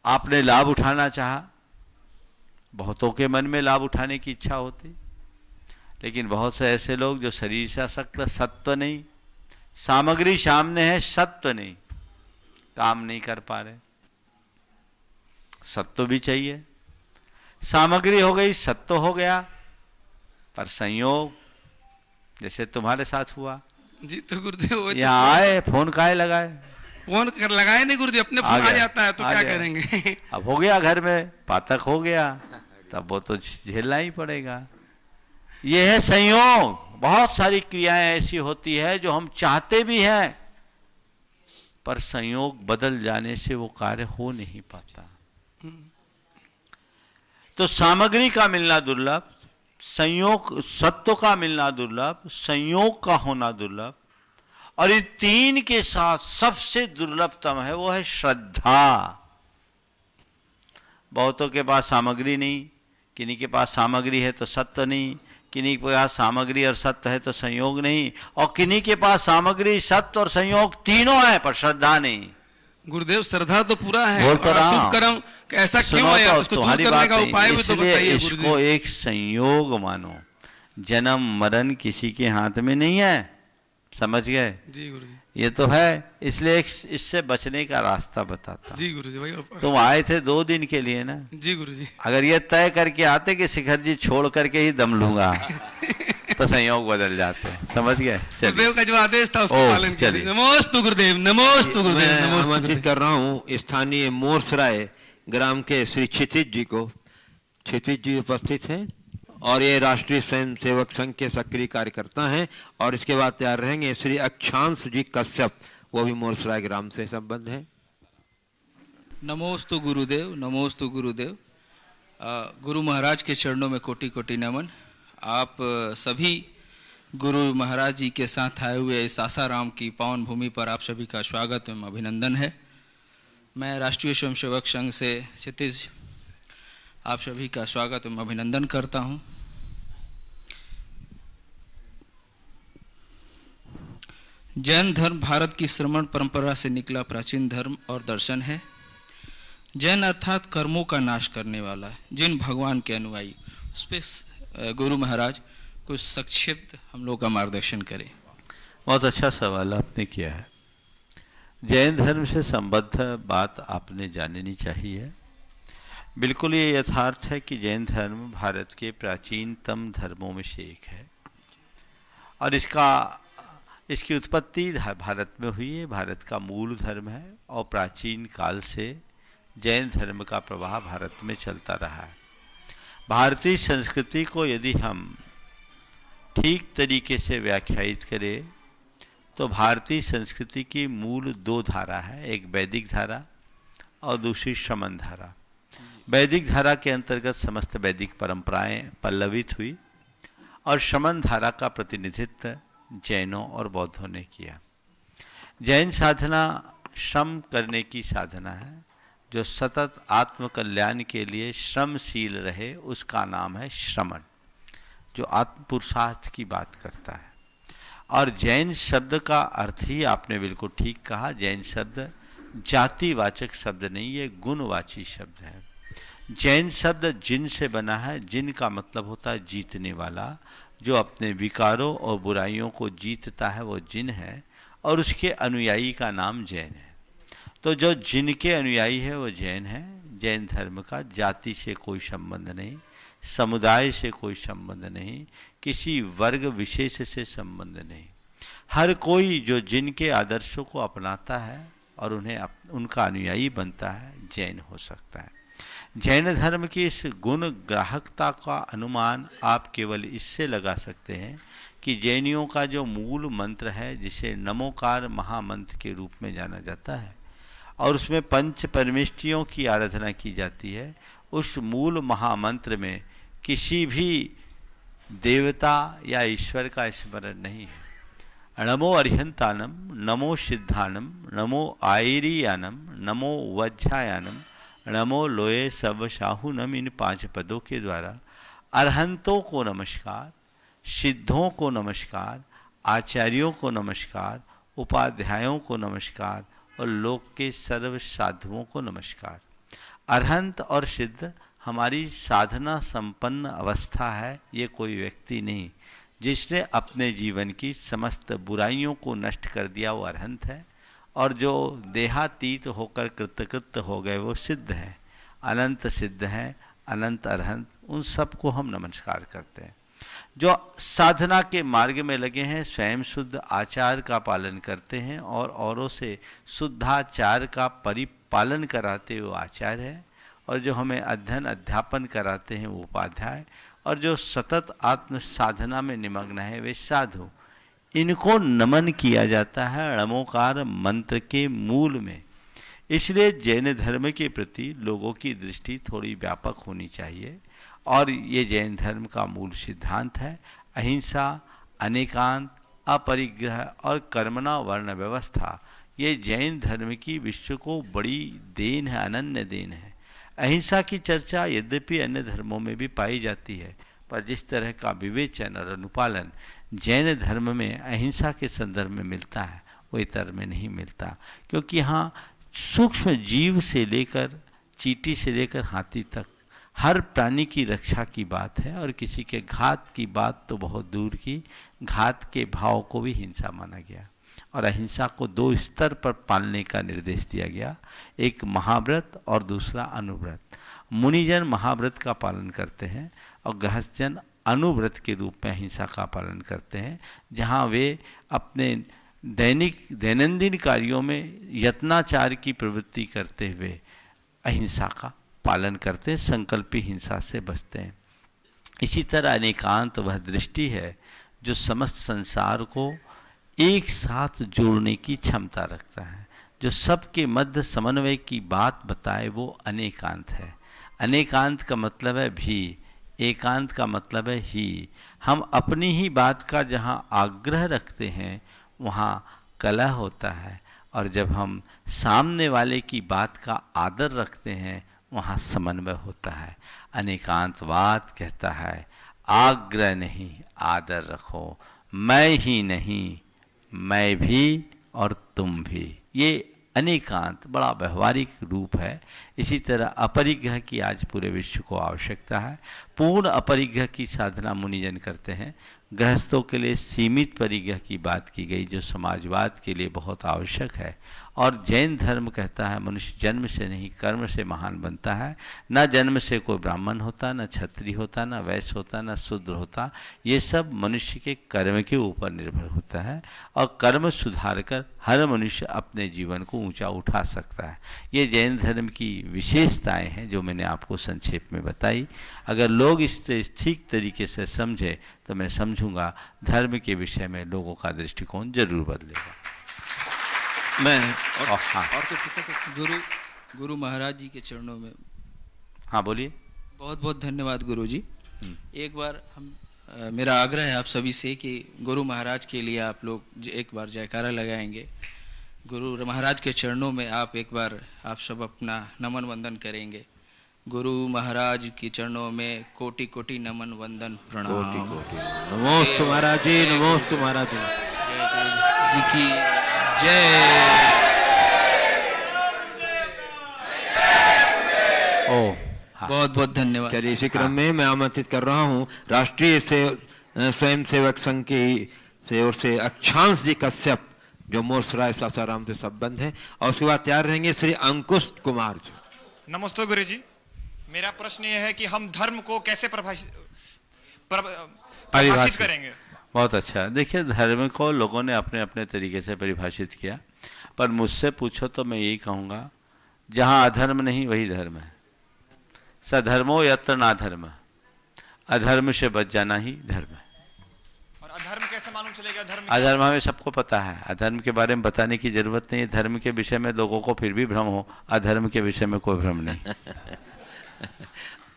आपने लाभ उठाना चाहा। बहुतों के मन में लाभ उठाने की इच्छा होती, लेकिन बहुत से ऐसे लोग जो शरीर से आसक्त, सत्व नहीं, सामग्री सामने है, सत्व नहीं, काम नहीं कर पा रहे। सत्व भी चाहिए, सामग्री हो गई, सत्व हो गया, पर संयोग जैसे तुम्हारे साथ हुआ जी। तो गुरुदेव यहाँ आए, फोन काहे लगाए? फोन कर लगाए नहीं गुरुदेव, अपने फोन आ जाता है तो क्या करेंगे। अब हो गया, घर में पातक हो गया, तब वो तो झेलना ही पड़ेगा। ये है संयोग। बहुत सारी क्रियाएं ऐसी होती है जो हम चाहते भी हैं, पर संयोग बदल जाने से वो कार्य हो नहीं पाता। तो सामग्री का मिलना दुर्लभ, संयोग सत्व का मिलना दुर्लभ, संयोग का होना दुर्लभ, और इन 3 के साथ सबसे दुर्लभतम है वो है श्रद्धा। बहुतों के पास सामग्री नहीं, किन्हीं के पास सामग्री है तो सत्य नहीं, किन्हीं के पास सामग्री और सत्य है तो संयोग नहीं, और किन्हीं के पास सामग्री, सत्य और संयोग तीनों है पर श्रद्धा नहीं। गुरुदेव, श्रद्धा तो पूरा है, बोल तो रहा हूं। कर्म ऐसा क्यों है? उसको दूर करने का उपाय भी तो बताइए इसको गुरुदेव। एक संयोग मानो। जन्म मरण किसी के हाथ में नहीं है, समझ गए? जी गुरुजी। ये तो है, इसलिए इससे बचने का रास्ता बताता। जी गुरुजी भाई। तुम आए थे 2 दिन के लिए ना? जी गुरुजी। अगर ये तय करके आते कि शिखर जी छोड़ करके ही दम लूंगा तो संयोग बदल जाते हैं, समझ गए? गुरुदेव का जो आदेश था उसका पालन कीजिए। नमोस्तु गुरुदेव, नमोस्तु गुरुदेव, मैं नमोस्तु आमंत्रित गुरुदेव। कर रहा हूँ स्थानीय मोरसराय ग्राम के श्री क्षितिज जी को। क्षितिज जी उपस्थित हैं और ये राष्ट्रीय स्वयं सेवक संघ के सक्रिय कार्यकर्ता हैं। और इसके बाद तैयार रहेंगे श्री अक्षांश जी कश्यप, वो भी मोरसराय ग्राम से संबंध है। नमोस्तु गुरुदेव, नमोस्तु गुरुदेव। गुरु महाराज के चरणों में कोटि कोटि नमन। आप सभी गुरु महाराज जी के साथ आए हुए इस आसाराम की पावन भूमि पर आप सभी का स्वागत एवं अभिनंदन है। मैं राष्ट्रीय स्वयंसेवक संघ से क्षितिज आप सभी का स्वागत एवं अभिनंदन करता हूं। जैन धर्म भारत की श्रमण परंपरा से निकला प्राचीन धर्म और दर्शन है। जैन अर्थात कर्मों का नाश करने वाला, जिन भगवान के अनुयायी। उस पर गुरु महाराज कुछ संक्षिप्त हम लोग का मार्गदर्शन करें। बहुत अच्छा सवाल आपने किया है। जैन धर्म से संबद्ध बात आपने जाननी चाहिए। बिल्कुल ये यथार्थ है कि जैन धर्म भारत के प्राचीनतम धर्मों में से एक है और इसकी उत्पत्ति भारत में हुई है। भारत का मूल धर्म है और प्राचीन काल से जैन धर्म का प्रवाह भारत में चलता रहा है। भारतीय संस्कृति को यदि हम ठीक तरीके से व्याख्यायित करें तो भारतीय संस्कृति की मूल 2 धारा है, एक वैदिक धारा और दूसरी शमन धारा। वैदिक धारा के अंतर्गत समस्त वैदिक परंपराएं पल्लवित हुई और शमन धारा का प्रतिनिधित्व जैनों और बौद्धों ने किया। जैन साधना श्रम करने की साधना है, जो सतत आत्म कल्याण के लिए श्रमशील रहे, उसका नाम है श्रमण, जो आत्म पुरुषार्थ की बात करता है। और जैन शब्द का अर्थ ही आपने बिल्कुल ठीक कहा, जैन शब्द जातिवाचक शब्द नहीं, ये गुणवाची शब्द है। जैन शब्द जिन से बना है, जिन का मतलब होता है जीतने वाला, जो अपने विकारों और बुराइयों को जीतता है वो जिन है, और उसके अनुयायी का नाम जैन है। तो जो जिनके अनुयायी है वो जैन है। जैन धर्म का जाति से कोई संबंध नहीं, समुदाय से कोई संबंध नहीं, किसी वर्ग विशेष से संबंध नहीं। हर कोई जो जिनके आदर्शों को अपनाता है और उन्हें उनका अनुयायी बनता है, जैन हो सकता है। जैन धर्म की इस गुण ग्राहकता का अनुमान आप केवल इससे लगा सकते हैं कि जैनियों का जो मूल मंत्र है, जिसे नमोकार महामंत्र के रूप में जाना जाता है और उसमें 5 परमेष्टियों की आराधना की जाती है, उस मूल महामंत्र में किसी भी देवता या ईश्वर का स्मरण नहीं है। नमो अरिहंतानम, नमो सिद्धानम, नमो आयरियानम, नमो वज्रायानम, नमो लोये सब शाहुनम, इन 5 पदों के द्वारा अरहंतों को नमस्कार, सिद्धों को नमस्कार, आचार्यों को नमस्कार, उपाध्यायों को नमस्कार और लोक के सर्व साधुओं को नमस्कार। अरहंत और सिद्ध हमारी साधना संपन्न अवस्था है, ये कोई व्यक्ति नहीं। जिसने अपने जीवन की समस्त बुराइयों को नष्ट कर दिया वो अरहंत है, और जो देहातीत होकर कृतकृत्य हो गए वो सिद्ध है। अनंत सिद्ध हैं, अनंत अरहंत, उन सबको हम नमस्कार करते हैं। जो साधना के मार्ग में लगे हैं, स्वयं शुद्ध आचार का पालन करते हैं और औरों से शुद्धाचार का परिपालन कराते वो आचार्य है, और जो हमें अध्ययन अध्यापन कराते हैं वो उपाध्याय, और जो सतत आत्म साधना में निमग्न है वे साधु। इनको नमन किया जाता है नमोकार मंत्र के मूल में। इसलिए जैन धर्म के प्रति लोगों की दृष्टि थोड़ी व्यापक होनी चाहिए, और ये जैन धर्म का मूल सिद्धांत है अहिंसा, अनेकांत, अपरिग्रह और कर्मणा वर्ण व्यवस्था। ये जैन धर्म की विश्व को बड़ी देन है, अनन्य देन है। अहिंसा की चर्चा यद्यपि अन्य धर्मों में भी पाई जाती है, पर जिस तरह का विवेचन और अनुपालन जैन धर्म में अहिंसा के संदर्भ में मिलता है वो इतर में नहीं मिलता, क्योंकि यहाँ सूक्ष्म जीव से लेकर चींटी से लेकर हाथी तक हर प्राणी की रक्षा की बात है, और किसी के घात की बात तो बहुत दूर की, घात के भाव को भी हिंसा माना गया। और अहिंसा को 2 स्तर पर पालने का निर्देश दिया गया, एक महाव्रत और दूसरा अनुव्रत। मुनिजन महाव्रत का पालन करते हैं और गृहस्थजन अनुव्रत के रूप में अहिंसा का पालन करते हैं, जहाँ वे अपने दैनंदिन कार्यों में यत्नाचार की प्रवृत्ति करते हुए अहिंसा का पालन करते हैं, संकल्पी हिंसा से बचते हैं। इसी तरह अनेकांत वह दृष्टि है जो समस्त संसार को एक साथ जोड़ने की क्षमता रखता है, जो सबके मध्य समन्वय की बात बताए, वो अनेकांत है। अनेकांत का मतलब है भी, एकांत का मतलब है ही। हम अपनी ही बात का जहाँ आग्रह रखते हैं वहाँ कलह होता है, और जब हम सामने वाले की बात का आदर रखते हैं वहाँ समन्वय होता है। अनेकांतवाद कहता है आग्रह नहीं, आदर रखो, मैं ही नहीं, मैं भी और तुम भी। ये अनेकांत बड़ा व्यवहारिक रूप है। इसी तरह अपरिग्रह की आज पूरे विश्व को आवश्यकता है। पूर्ण अपरिग्रह की साधना मुनिजन करते हैं। गृहस्थों के लिए सीमित परिग्रह की बात की गई, जो समाजवाद के लिए बहुत आवश्यक है। और जैन धर्म कहता है मनुष्य जन्म से नहीं कर्म से महान बनता है। न जन्म से कोई ब्राह्मण होता, न क्षत्रिय होता, न वैश्य होता, न शूद्र होता। ये सब मनुष्य के कर्म के ऊपर निर्भर होता है, और कर्म सुधार कर हर मनुष्य अपने जीवन को ऊंचा उठा सकता है। ये जैन धर्म की विशेषताएं हैं जो मैंने आपको संक्षेप में बताई। अगर लोग इससे ठीक तरीके से समझे तो मैं समझूंगा धर्म के विषय में लोगों का दृष्टिकोण जरूर बदलेगा। मैं हाँ गुरु महाराज जी के चरणों में, हाँ बोलिए। बहुत बहुत धन्यवाद गुरु जी। एक बार मेरा आग्रह है आप सभी से कि गुरु महाराज के लिए आप लोग एक बार जयकारा लगाएंगे। गुरु महाराज के चरणों में आप एक बार आप सब अपना नमन वंदन करेंगे। गुरु महाराज के चरणों में कोटि कोटि नमन वंदन प्रणाम। नमोस्तु महाराज जी, नमोस्तु महाराज जी। जय गुरु जी की जय। बहुत बहुत धन्यवाद। चलिए इसी क्रम में मैं आमंत्रित कर रहा हूँ राष्ट्रीय स्वयं सेवक संघ की ओर से अक्षांश जी कश्यप, जो मोरसराय सासाराम से संबंध है, और उसके बाद तैयार रहेंगे श्री अंकुश कुमार जी। नमस्ते गुरु जी। मेरा प्रश्न यह है कि हम धर्म को कैसे परिभाषित करेंगे? बहुत अच्छा। देखिए, धर्म को लोगों ने अपने अपने तरीके से परिभाषित किया, पर मुझसे पूछो तो मैं यही कहूँगा, जहाँ अधर्म नहीं वही धर्म है। सधर्मो यत्र नाधर्म, अधर्म से बच जाना ही धर्म है। और अधर्म कैसे मालूम चलेगा? अधर्म हमें सबको पता है, अधर्म के बारे में बताने की जरूरत नहीं है। धर्म के विषय में लोगों को फिर भी भ्रम हो, अधर्म के विषय में कोई भ्रम नहीं।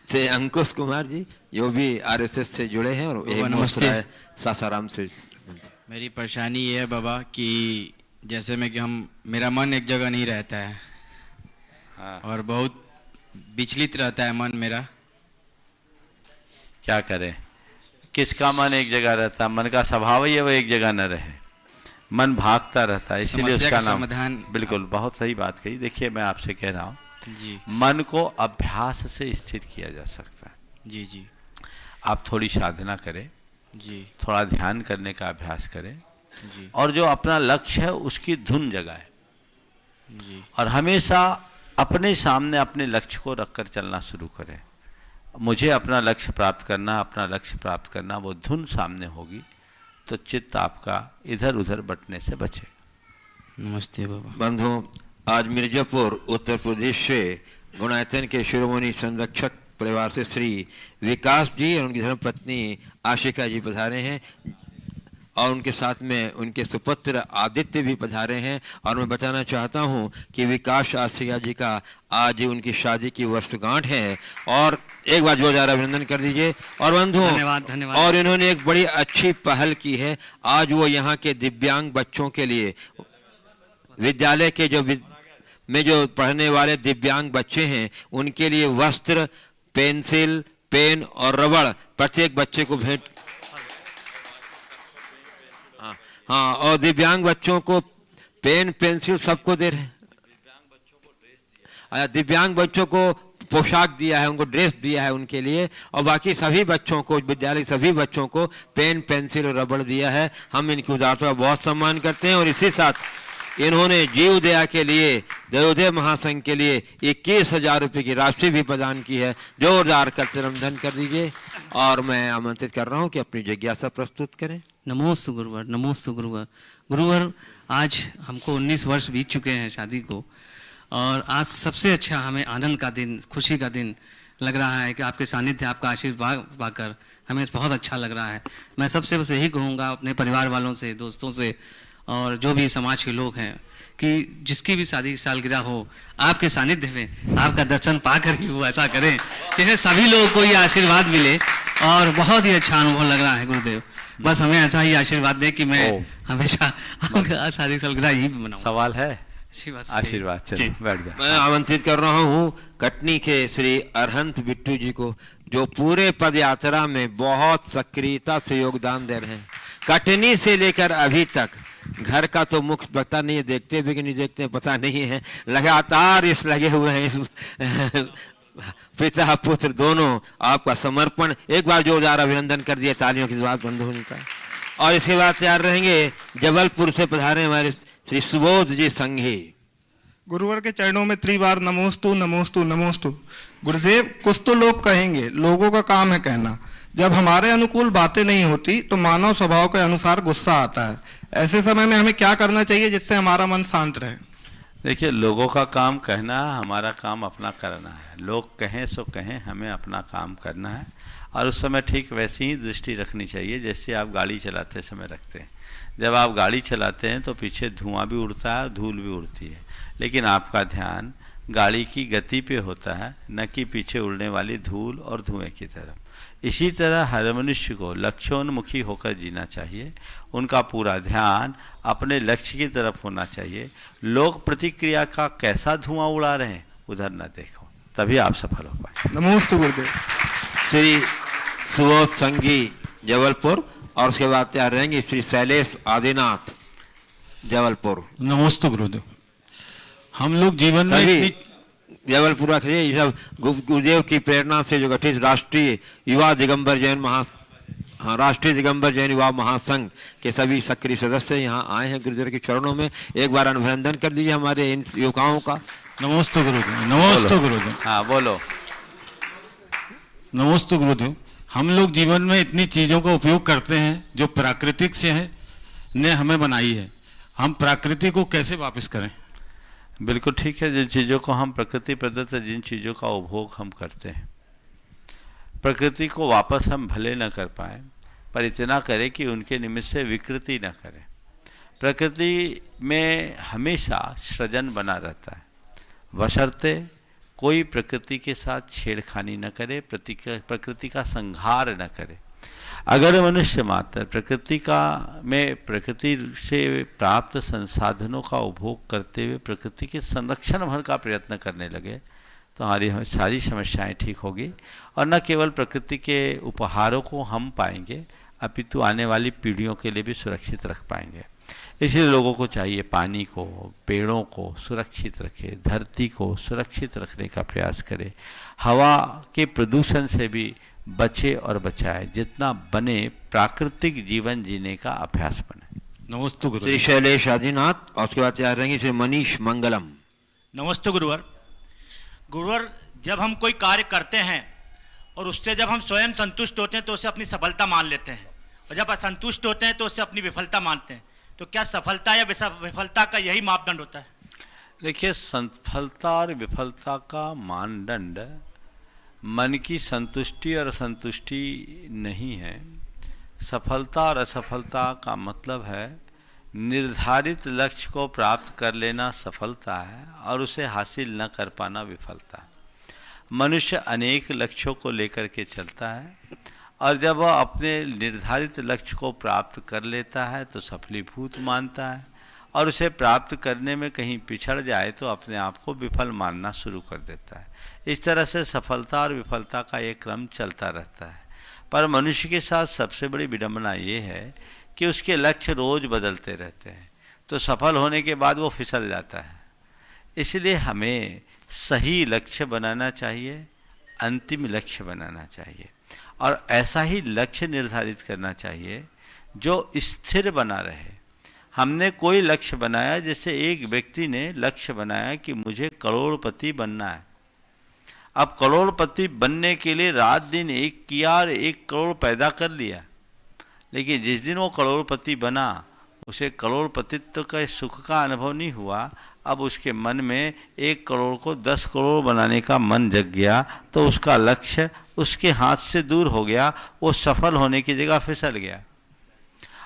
से अंकुश कुमार जी जो भी आरएसएस से जुड़े हैं और नमस्ते सासाराम से। मेरी परेशानी ये है बाबा कि जैसे में कि मेरा मन एक जगह नहीं रहता है। हाँ। और बहुत विचलित रहता है मन मेरा। क्या करें, किसका मन एक जगह रहता है? मन का स्वभाव ही है वो एक जगह न रहे, मन भागता रहता है, इसीलिए उसका नाम समाधान। बिल्कुल, बहुत सही बात कही। देखिए, मैं आपसे कह रहा हूँ जी, मन को अभ्यास से स्थिर किया जा सकता है। जी जी। आप थोड़ी साधना करें जी, थोड़ा ध्यान करने का अभ्यास करें जी, और जो अपना लक्ष्य है उसकी धुन जगाए जी, और हमेशा अपने सामने अपने लक्ष्य को रखकर चलना शुरू करें। मुझे अपना लक्ष्य प्राप्त करना, अपना लक्ष्य प्राप्त करना, वो धुन सामने होगी तो चित्त आपका इधर उधर बटने से बचे। नमस्ते बाबा। बंधुओं, आज मिर्जापुर उत्तर प्रदेश से गुणायतन के शिरोमणि संरक्षक परिवार से श्री विकास जी और उनकी धर्मपत्नी आशिका जी पधारे हैं और उनके साथ में उनके सुपुत्र आदित्य भी पधारे हैं। और मैं बताना चाहता हूं कि विकास आशिका जी का आज उनकी शादी की वर्षगांठ है और एक बार जोरदार अभिनंदन कर दीजिए। और बंधुओं, धन्यवाद धन्यवाद। और इन्होंने एक बड़ी अच्छी पहल की है। आज वो यहाँ के दिव्यांग बच्चों के लिए, विद्यालय के जो पढ़ने वाले दिव्यांग बच्चे हैं उनके लिए वस्त्र, पेंसिल, पेन और रबड़ प्रत्येक बच्चे को भेंट। हाँ, और दिव्यांग बच्चों को पेन पेंसिल सबको दे रहे हैं। दिव्यांग बच्चों को पोशाक दिया है, उनको ड्रेस दिया है उनके लिए, और बाकी सभी बच्चों को, विद्यालय सभी बच्चों को पेन, पेंसिल और रबड़ दिया है। हम इनकी उदारता का बहुत सम्मान करते हैं। और इसी साथ इन्होंने जीव दया के लिए, दयोदय महासंघ के लिए 21,000 रुपये की राशि भी प्रदान की है। जोरदार करतरमधन कर दीजिए। और मैं आमंत्रित कर रहा हूँ कि अपनी जिज्ञासा प्रस्तुत करें। नमोस्तु गुरुवर, नमोस्तु गुरुवर। गुरुवर, आज हमको 19 वर्ष बीत चुके हैं शादी को, और आज सबसे अच्छा हमें आनंद का दिन, खुशी का दिन लग रहा है कि आपके सानिध्य, आपका आशीर्वाद पाकर हमें बहुत अच्छा लग रहा है। मैं सबसे बस यही कहूँगा अपने परिवार वालों से, दोस्तों से और जो भी समाज के लोग हैं कि जिसकी भी शादी सालगिरह हो, आपके सानिध्य में आपका दर्शन पाकर ही वो ऐसा करें कि सभी लोगों को ये आशीर्वाद मिले। और बहुत ही अच्छा अनुभव लग रहा है गुरुदेव। बस हमें ऐसा ही आशीर्वाद दें कि मैं हमेशा शादी सालगिरह ही मनाऊं। सवाल है? आशीर्वाद, चलिए बैठ जाए। मैं आमंत्रित कर रहा हूँ कटनी के श्री अरहंत बिट्टू जी को, जो पूरे पद यात्रा में बहुत सक्रियता से योगदान दे रहे हैं। कटनी से लेकर अभी तक घर का तो मुख्य पता नहीं, देखते भी कि नहीं देखते पता नहीं है, लगातार इस लगे हुए हैं। इस पिता पुत्र दोनों आपका समर्पण, एक बार जोरदार अभिनंदन कर दिए तालियों की बात बंद होने का। और इसके बाद तैयार रहेंगे जबलपुर से पधारे हमारे श्री सुबोध जी संघी। गुरुवर के चरणों में त्रिबार नमोस्तु नमोस्तु नमोस्तु। गुरुदेव, कुछ तो लोग कहेंगे, लोगों का काम है कहना। जब हमारे अनुकूल बातें नहीं होती तो मानव स्वभाव के अनुसार गुस्सा आता है। ऐसे समय में हमें क्या करना चाहिए जिससे हमारा मन शांत रहे? देखिए, लोगों का काम कहना, हमारा काम अपना करना है। लोग कहें सो कहें, हमें अपना काम करना है। और उस समय ठीक वैसी ही दृष्टि रखनी चाहिए जैसे आप गाड़ी चलाते समय रखते हैं। जब आप गाड़ी चलाते हैं तो पीछे धुआं भी उड़ता है, धूल भी उड़ती है, लेकिन आपका ध्यान गाड़ी की गति पे होता है, न कि पीछे उड़ने वाली धूल और धुएं की तरफ। इसी तरह हर मनुष्य को लक्ष्योन्मुखी होकर जीना चाहिए। उनका पूरा ध्यान अपने लक्ष्य की तरफ होना चाहिए। लोग प्रतिक्रिया का कैसा धुआं उड़ा रहे हैं उधर न देखो, तभी आप सफल हो पाए। नमोस्तु गुरुदेव। श्री सुबोध संघी जबलपुर, और उसके बाद तैयार रहेंगे श्री शैलेश आदिनाथ जबलपुर। नमोस्तु गुरुदेव। हम लोग जीवन में जबलपुर ये सब गुरुदेव की प्रेरणा से जो गठित राष्ट्रीय युवा दिगंबर जैन राष्ट्रीय दिगंबर जैन युवा महासंघ के सभी सक्रिय सदस्य यहाँ आए हैं गुरुदेव के चरणों में। एक बार अभिनंदन कर दीजिए हमारे इन युवकाओं का। नमोस्तु गुरुदेव। नमोस्तु गुरुदेव। हाँ बोलो। नमोस्तु गुरुदेव। हम लोग जीवन में इतनी चीजों का उपयोग करते हैं जो प्राकृतिक से है, ने हमें बनाई है। हम प्रकृति को कैसे वापस करें? बिल्कुल ठीक है। जिन चीज़ों को हम प्रकृति प्रदत्त, जिन चीज़ों का उपभोग हम करते हैं, प्रकृति को वापस हम भले न कर पाए, पर इतना करें कि उनके निमित्त से विकृति न करें। प्रकृति में हमेशा सृजन बना रहता है, बशर्ते कोई प्रकृति के साथ छेड़खानी न करे, प्रकृति का संहार न करे। अगर मनुष्य मात्र प्रकृति से प्राप्त संसाधनों का उपभोग करते हुए प्रकृति के संरक्षण भर का प्रयत्न करने लगे तो हमारी सारी समस्याएं ठीक होगी। और न केवल प्रकृति के उपहारों को हम पाएंगे, अपितु आने वाली पीढ़ियों के लिए भी सुरक्षित रख पाएंगे। इसलिए लोगों को चाहिए पानी को, पेड़ों को सुरक्षित रखे, धरती को सुरक्षित रखने का प्रयास करे, हवा के प्रदूषण से भी बचे और बचाए, जितना बने प्राकृतिक जीवन जीने का अभ्यास बने। नमस्ते गुरु। श्री शैलेश आदिनाथ, और उसके बाद तैयार रहेंगे श्री मनीष मंगलम। नमस्ते गुरुवर। गुरुवर, जब हम कोई कार्य करते हैं और उससे जब हम स्वयं संतुष्ट होते हैं तो उसे अपनी सफलता मान लेते हैं, और जब असंतुष्ट होते हैं तो उससे अपनी विफलता मानते हैं। तो क्या सफलता या विफलता का यही मापदंड होता है? देखिए, सफलता और विफलता का मानदंड मन की संतुष्टि और असंतुष्टि नहीं है। सफलता और असफलता का मतलब है निर्धारित लक्ष्य को प्राप्त कर लेना सफलता है और उसे हासिल न कर पाना विफलता है। मनुष्य अनेक लक्ष्यों को लेकर के चलता है और जब वह अपने निर्धारित लक्ष्य को प्राप्त कर लेता है तो सफलीभूत मानता है, और उसे प्राप्त करने में कहीं पिछड़ जाए तो अपने आप को विफल मानना शुरू कर देता है। इस तरह से सफलता और विफलता का एक क्रम चलता रहता है। पर मनुष्य के साथ सबसे बड़ी विडंबना ये है कि उसके लक्ष्य रोज बदलते रहते हैं, तो सफल होने के बाद वो फिसल जाता है। इसलिए हमें सही लक्ष्य बनाना चाहिए, अंतिम लक्ष्य बनाना चाहिए, और ऐसा ही लक्ष्य निर्धारित करना चाहिए जो स्थिर बना रहे। हमने कोई लक्ष्य बनाया, जैसे एक व्यक्ति ने लक्ष्य बनाया कि मुझे करोड़पति बनना है। अब करोड़पति बनने के लिए रात दिन एक किया और 1 करोड़ पैदा कर लिया, लेकिन जिस दिन वो करोड़पति बना उसे करोड़पतित्व का सुख का अनुभव नहीं हुआ। अब उसके मन में 1 करोड़ को 10 करोड़ बनाने का मन जग गया, तो उसका लक्ष्य उसके हाथ से दूर हो गया, वो सफल होने की जगह फिसल गया।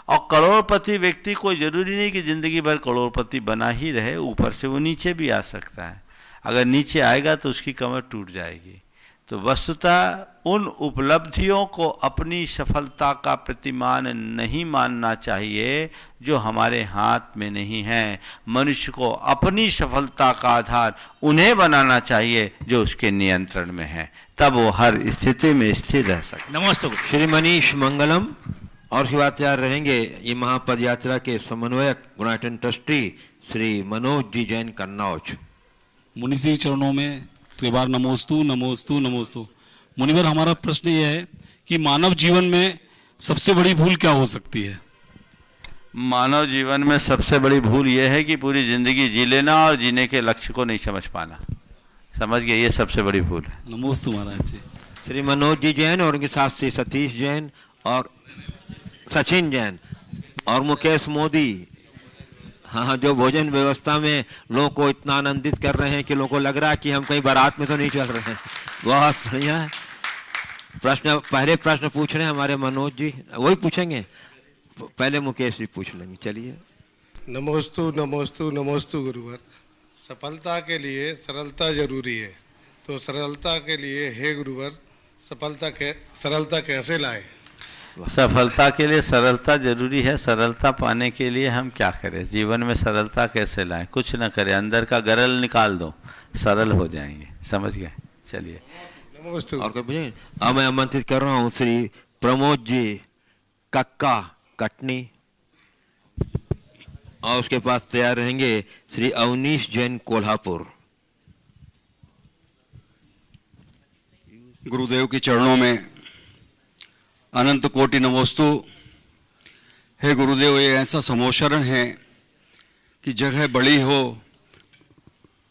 और करोड़पति व्यक्ति कोई जरूरी नहीं कि जिंदगी भर करोड़पति बना ही रहे, ऊपर से वो नीचे भी आ सकता है। अगर नीचे आएगा तो उसकी कमर टूट जाएगी। तो वस्तुतः उन उपलब्धियों को अपनी सफलता का प्रतिमान नहीं मानना चाहिए जो हमारे हाथ में नहीं है। मनुष्य को अपनी सफलता का आधार उन्हें बनाना चाहिए जो उसके नियंत्रण में है, तब वो हर स्थिति में स्थिर रह सकते। नमस्ते। श्री मनीष मंगलम और शिवाचार्य रहेंगे ये महापद यात्रा के समन्वयक गुणाटन ट्रस्टी श्री मनोज जी जैन कन्नौज। मुनि जी चरणों में त्रिबार नमोस्तु नमोस्तु नमोस्तु। मुनिवर, हमारा प्रश्न यह है कि मानव जीवन में सबसे बड़ी भूल क्या हो सकती है? मानव जीवन में सबसे बड़ी भूल यह है कि पूरी जिंदगी जी लेना और जीने के लक्ष्य को नहीं समझ पाना। समझ गए, ये सबसे बड़ी भूल है। नमोस्तु महाराज जी। श्री मनोज जी जैन और उनके साथ श्री सतीश जैन और सचिन जैन और मुकेश मोदी, हाँ, जो भोजन व्यवस्था में लोगों को इतना आनंदित कर रहे हैं कि लोगों को लग रहा है कि हम कहीं बारात में तो नहीं चल रहे हैं। बहुत बढ़िया है। पहले प्रश्न पूछ रहे हैं हमारे मनोज जी, वही पूछेंगे, पहले मुकेश जी पूछ लेंगे। चलिए। नमोस्तु नमोस्तु नमोस्तु गुरुवर। सफलता के लिए सरलता जरूरी है, तो सरलता के लिए हे गुरुवर सरलता कैसे लाएं? सफलता के लिए सरलता जरूरी है। सरलता पाने के लिए हम क्या करें? जीवन में सरलता कैसे लाएं? कुछ न करें, अंदर का गरल निकाल दो, सरल हो जाएंगे। समझ गए? चलिए। और कोई पूछेंगे? अब मैं आमंत्रित कर रहा हूँ श्री प्रमोद जी कक्का कटनी, और उसके पास तैयार रहेंगे श्री अवनीश जैन कोल्हापुर। गुरुदेव के चरणों में अनंत कोटि नमोस्तु। हे गुरुदेव, ये ऐसा समोशरण है कि जगह बड़ी हो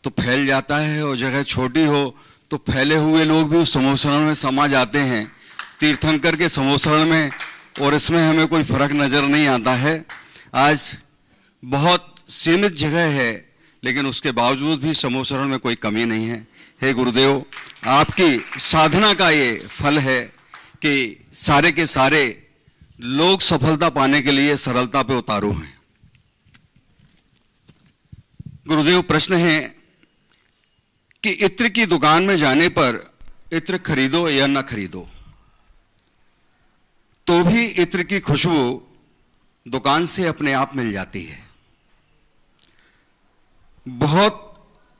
तो फैल जाता है और जगह छोटी हो तो फैले हुए लोग भी उस समोशरण में समा जाते हैं। तीर्थंकर के समोशरण में और इसमें हमें कोई फर्क नजर नहीं आता है। आज बहुत सीमित जगह है, लेकिन उसके बावजूद भी समोशरण में कोई कमी नहीं है। हे गुरुदेव, आपकी साधना का ये फल है कि सारे के सारे लोग सफलता पाने के लिए सरलता पे उतारू हैं। गुरुदेव, प्रश्न है कि इत्र की दुकान में जाने पर इत्र खरीदो या न खरीदो, तो भी इत्र की खुशबू दुकान से अपने आप मिल जाती है। बहुत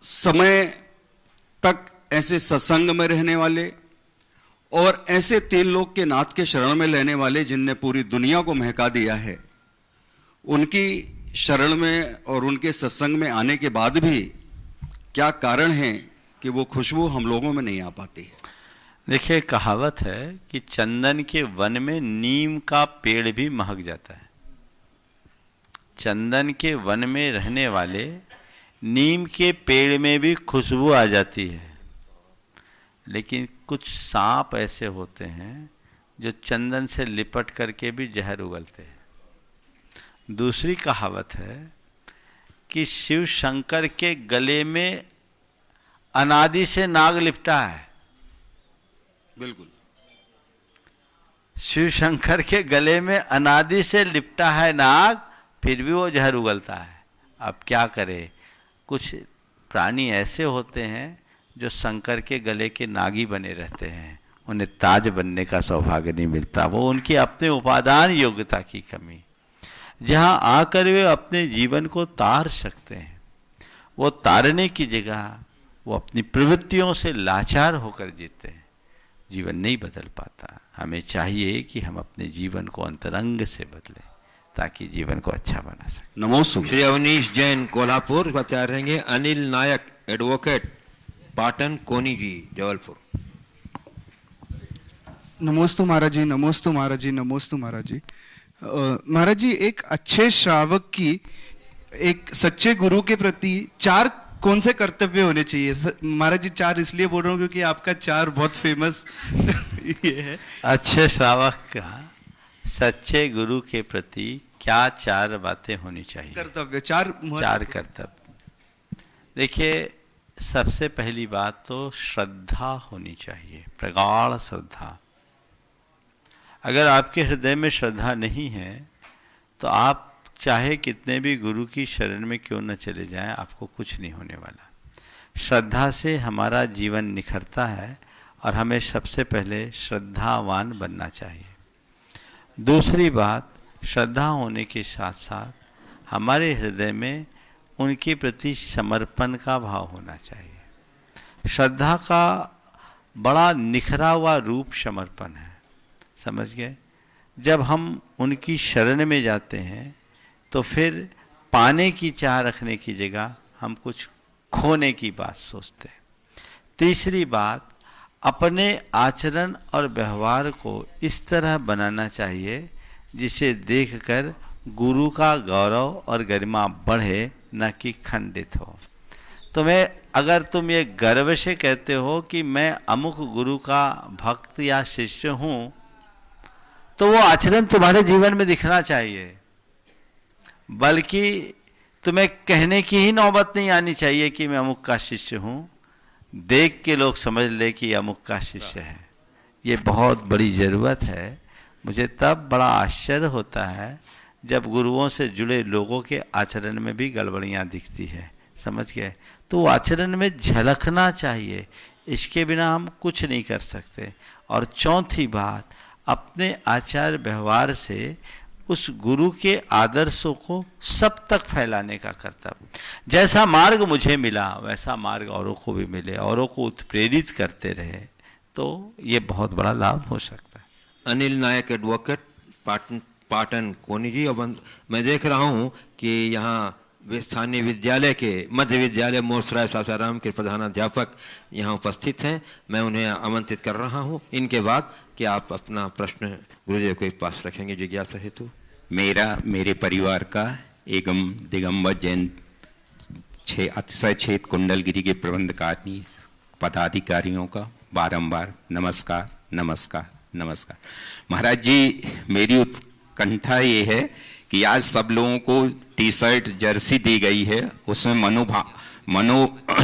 समय तक ऐसे सत्संग में रहने वाले और ऐसे 3 लोग के नाथ के शरण में लेने वाले जिनने पूरी दुनिया को महका दिया है, उनकी शरण में और उनके सत्संग में आने के बाद भी क्या कारण है कि वो खुशबू हम लोगों में नहीं आ पाती? देखिए, कहावत है कि चंदन के वन में नीम का पेड़ भी महक जाता है। चंदन के वन में रहने वाले नीम के पेड़ में भी खुशबू आ जाती है, लेकिन कुछ सांप ऐसे होते हैं जो चंदन से लिपट करके भी जहर उगलते हैं। दूसरी कहावत है कि शिव शंकर के गले में अनादि से नाग लिपटा है। बिल्कुल, शिव शंकर के गले में अनादि से लिपटा है नाग, फिर भी वो जहर उगलता है। अब क्या करे? कुछ प्राणी ऐसे होते हैं जो शंकर के गले के नागी बने रहते हैं, उन्हें ताज बनने का सौभाग्य नहीं मिलता। वो उनकी अपने उपादान योग्यता की कमी, जहाँ आकर वे अपने जीवन को तार सकते हैं, वो तारने की जगह वो अपनी प्रवृत्तियों से लाचार होकर जीते हैं। जीवन नहीं बदल पाता। हमें चाहिए कि हम अपने जीवन को अंतरंग से बदलें ताकि जीवन को अच्छा बना सके। नमोस्तु। श्री अवनीश जैन कोल्हापुर बता रहेंगे। अनिल नायक एडवोकेट पाटन कोनी जी, जबलपुर। नमोस्तु महाराज जी, नमोस्तु महाराज जी, नमोस्तु महाराज जी। महाराज जी, एक अच्छे श्रावक की एक सच्चे गुरु के प्रति 4 कौन से कर्तव्य होने चाहिए? महाराज जी 4 इसलिए बोल रहा हूँ क्योंकि आपका 4 बहुत फेमस ये है। अच्छे श्रावक का सच्चे गुरु के प्रति क्या 4 बातें होनी चाहिए? कर्तव्य 4 कर्तव्य। देखिए, सबसे पहली बात तो श्रद्धा होनी चाहिए, प्रगाढ़ श्रद्धा। अगर आपके हृदय में श्रद्धा नहीं है तो आप चाहे कितने भी गुरु की शरण में क्यों न चले जाएं, आपको कुछ नहीं होने वाला। श्रद्धा से हमारा जीवन निखरता है और हमें सबसे पहले श्रद्धावान बनना चाहिए। दूसरी बात, श्रद्धा होने के साथ साथ हमारे हृदय में उनके प्रति समर्पण का भाव होना चाहिए। श्रद्धा का बड़ा निखरा हुआ रूप समर्पण है, समझ गए? जब हम उनकी शरण में जाते हैं तो फिर पाने की चाह रखने की जगह हम कुछ खोने की बात सोचते हैं। तीसरी बात, अपने आचरण और व्यवहार को इस तरह बनाना चाहिए जिसे देखकर गुरु का गौरव और गरिमा बढ़े, न कि खंडित हो। अगर तुम ये गर्व से कहते हो कि मैं अमुक गुरु का भक्त या शिष्य हूँ, तो वो आचरण तुम्हारे जीवन में दिखना चाहिए, बल्कि तुम्हें कहने की ही नौबत नहीं आनी चाहिए कि मैं अमुक का शिष्य हूँ। देख के लोग समझ ले कि अमुक का शिष्य है। ये बहुत बड़ी ज़रूरत है। मुझे तब बड़ा आश्चर्य होता है जब गुरुओं से जुड़े लोगों के आचरण में भी गड़बड़ियाँ दिखती है, समझ गए? तो वो आचरण में झलकना चाहिए, इसके बिना हम कुछ नहीं कर सकते। और चौथी बात, अपने आचार व्यवहार से उस गुरु के आदर्शों को सब तक फैलाने का कर्तव्य। जैसा मार्ग मुझे मिला वैसा मार्ग औरों को भी मिले, औरों को उत्प्रेरित करते रहे, तो ये बहुत बड़ा लाभ हो सकता है। अनिल नायक, एडवोकेट, पाटन कोनी जी। और मैं देख रहा हूँ कि यहाँ स्थानीय विद्यालय के मध्य विद्यालय मोरसराय सासाराम के प्रधानाध्यापक यहाँ उपस्थित हैं। मैं उन्हें आमंत्रित कर रहा हूँ। इनके बाद कि आप अपना प्रश्न गुरुदेव के पास रखेंगे जिज्ञासा हेतु। मेरे परिवार का एवं दिगंबर जैन अतिशय छेद कुंडलगिरी के प्रबंधकारिणी पदाधिकारियों का बारंबार नमस्कार नमस्कार नमस्कार। महाराज जी, मेरी उत्कंठा ये है कि आज सब लोगों को टी शर्ट जर्सी दी गई है, उसमें मनो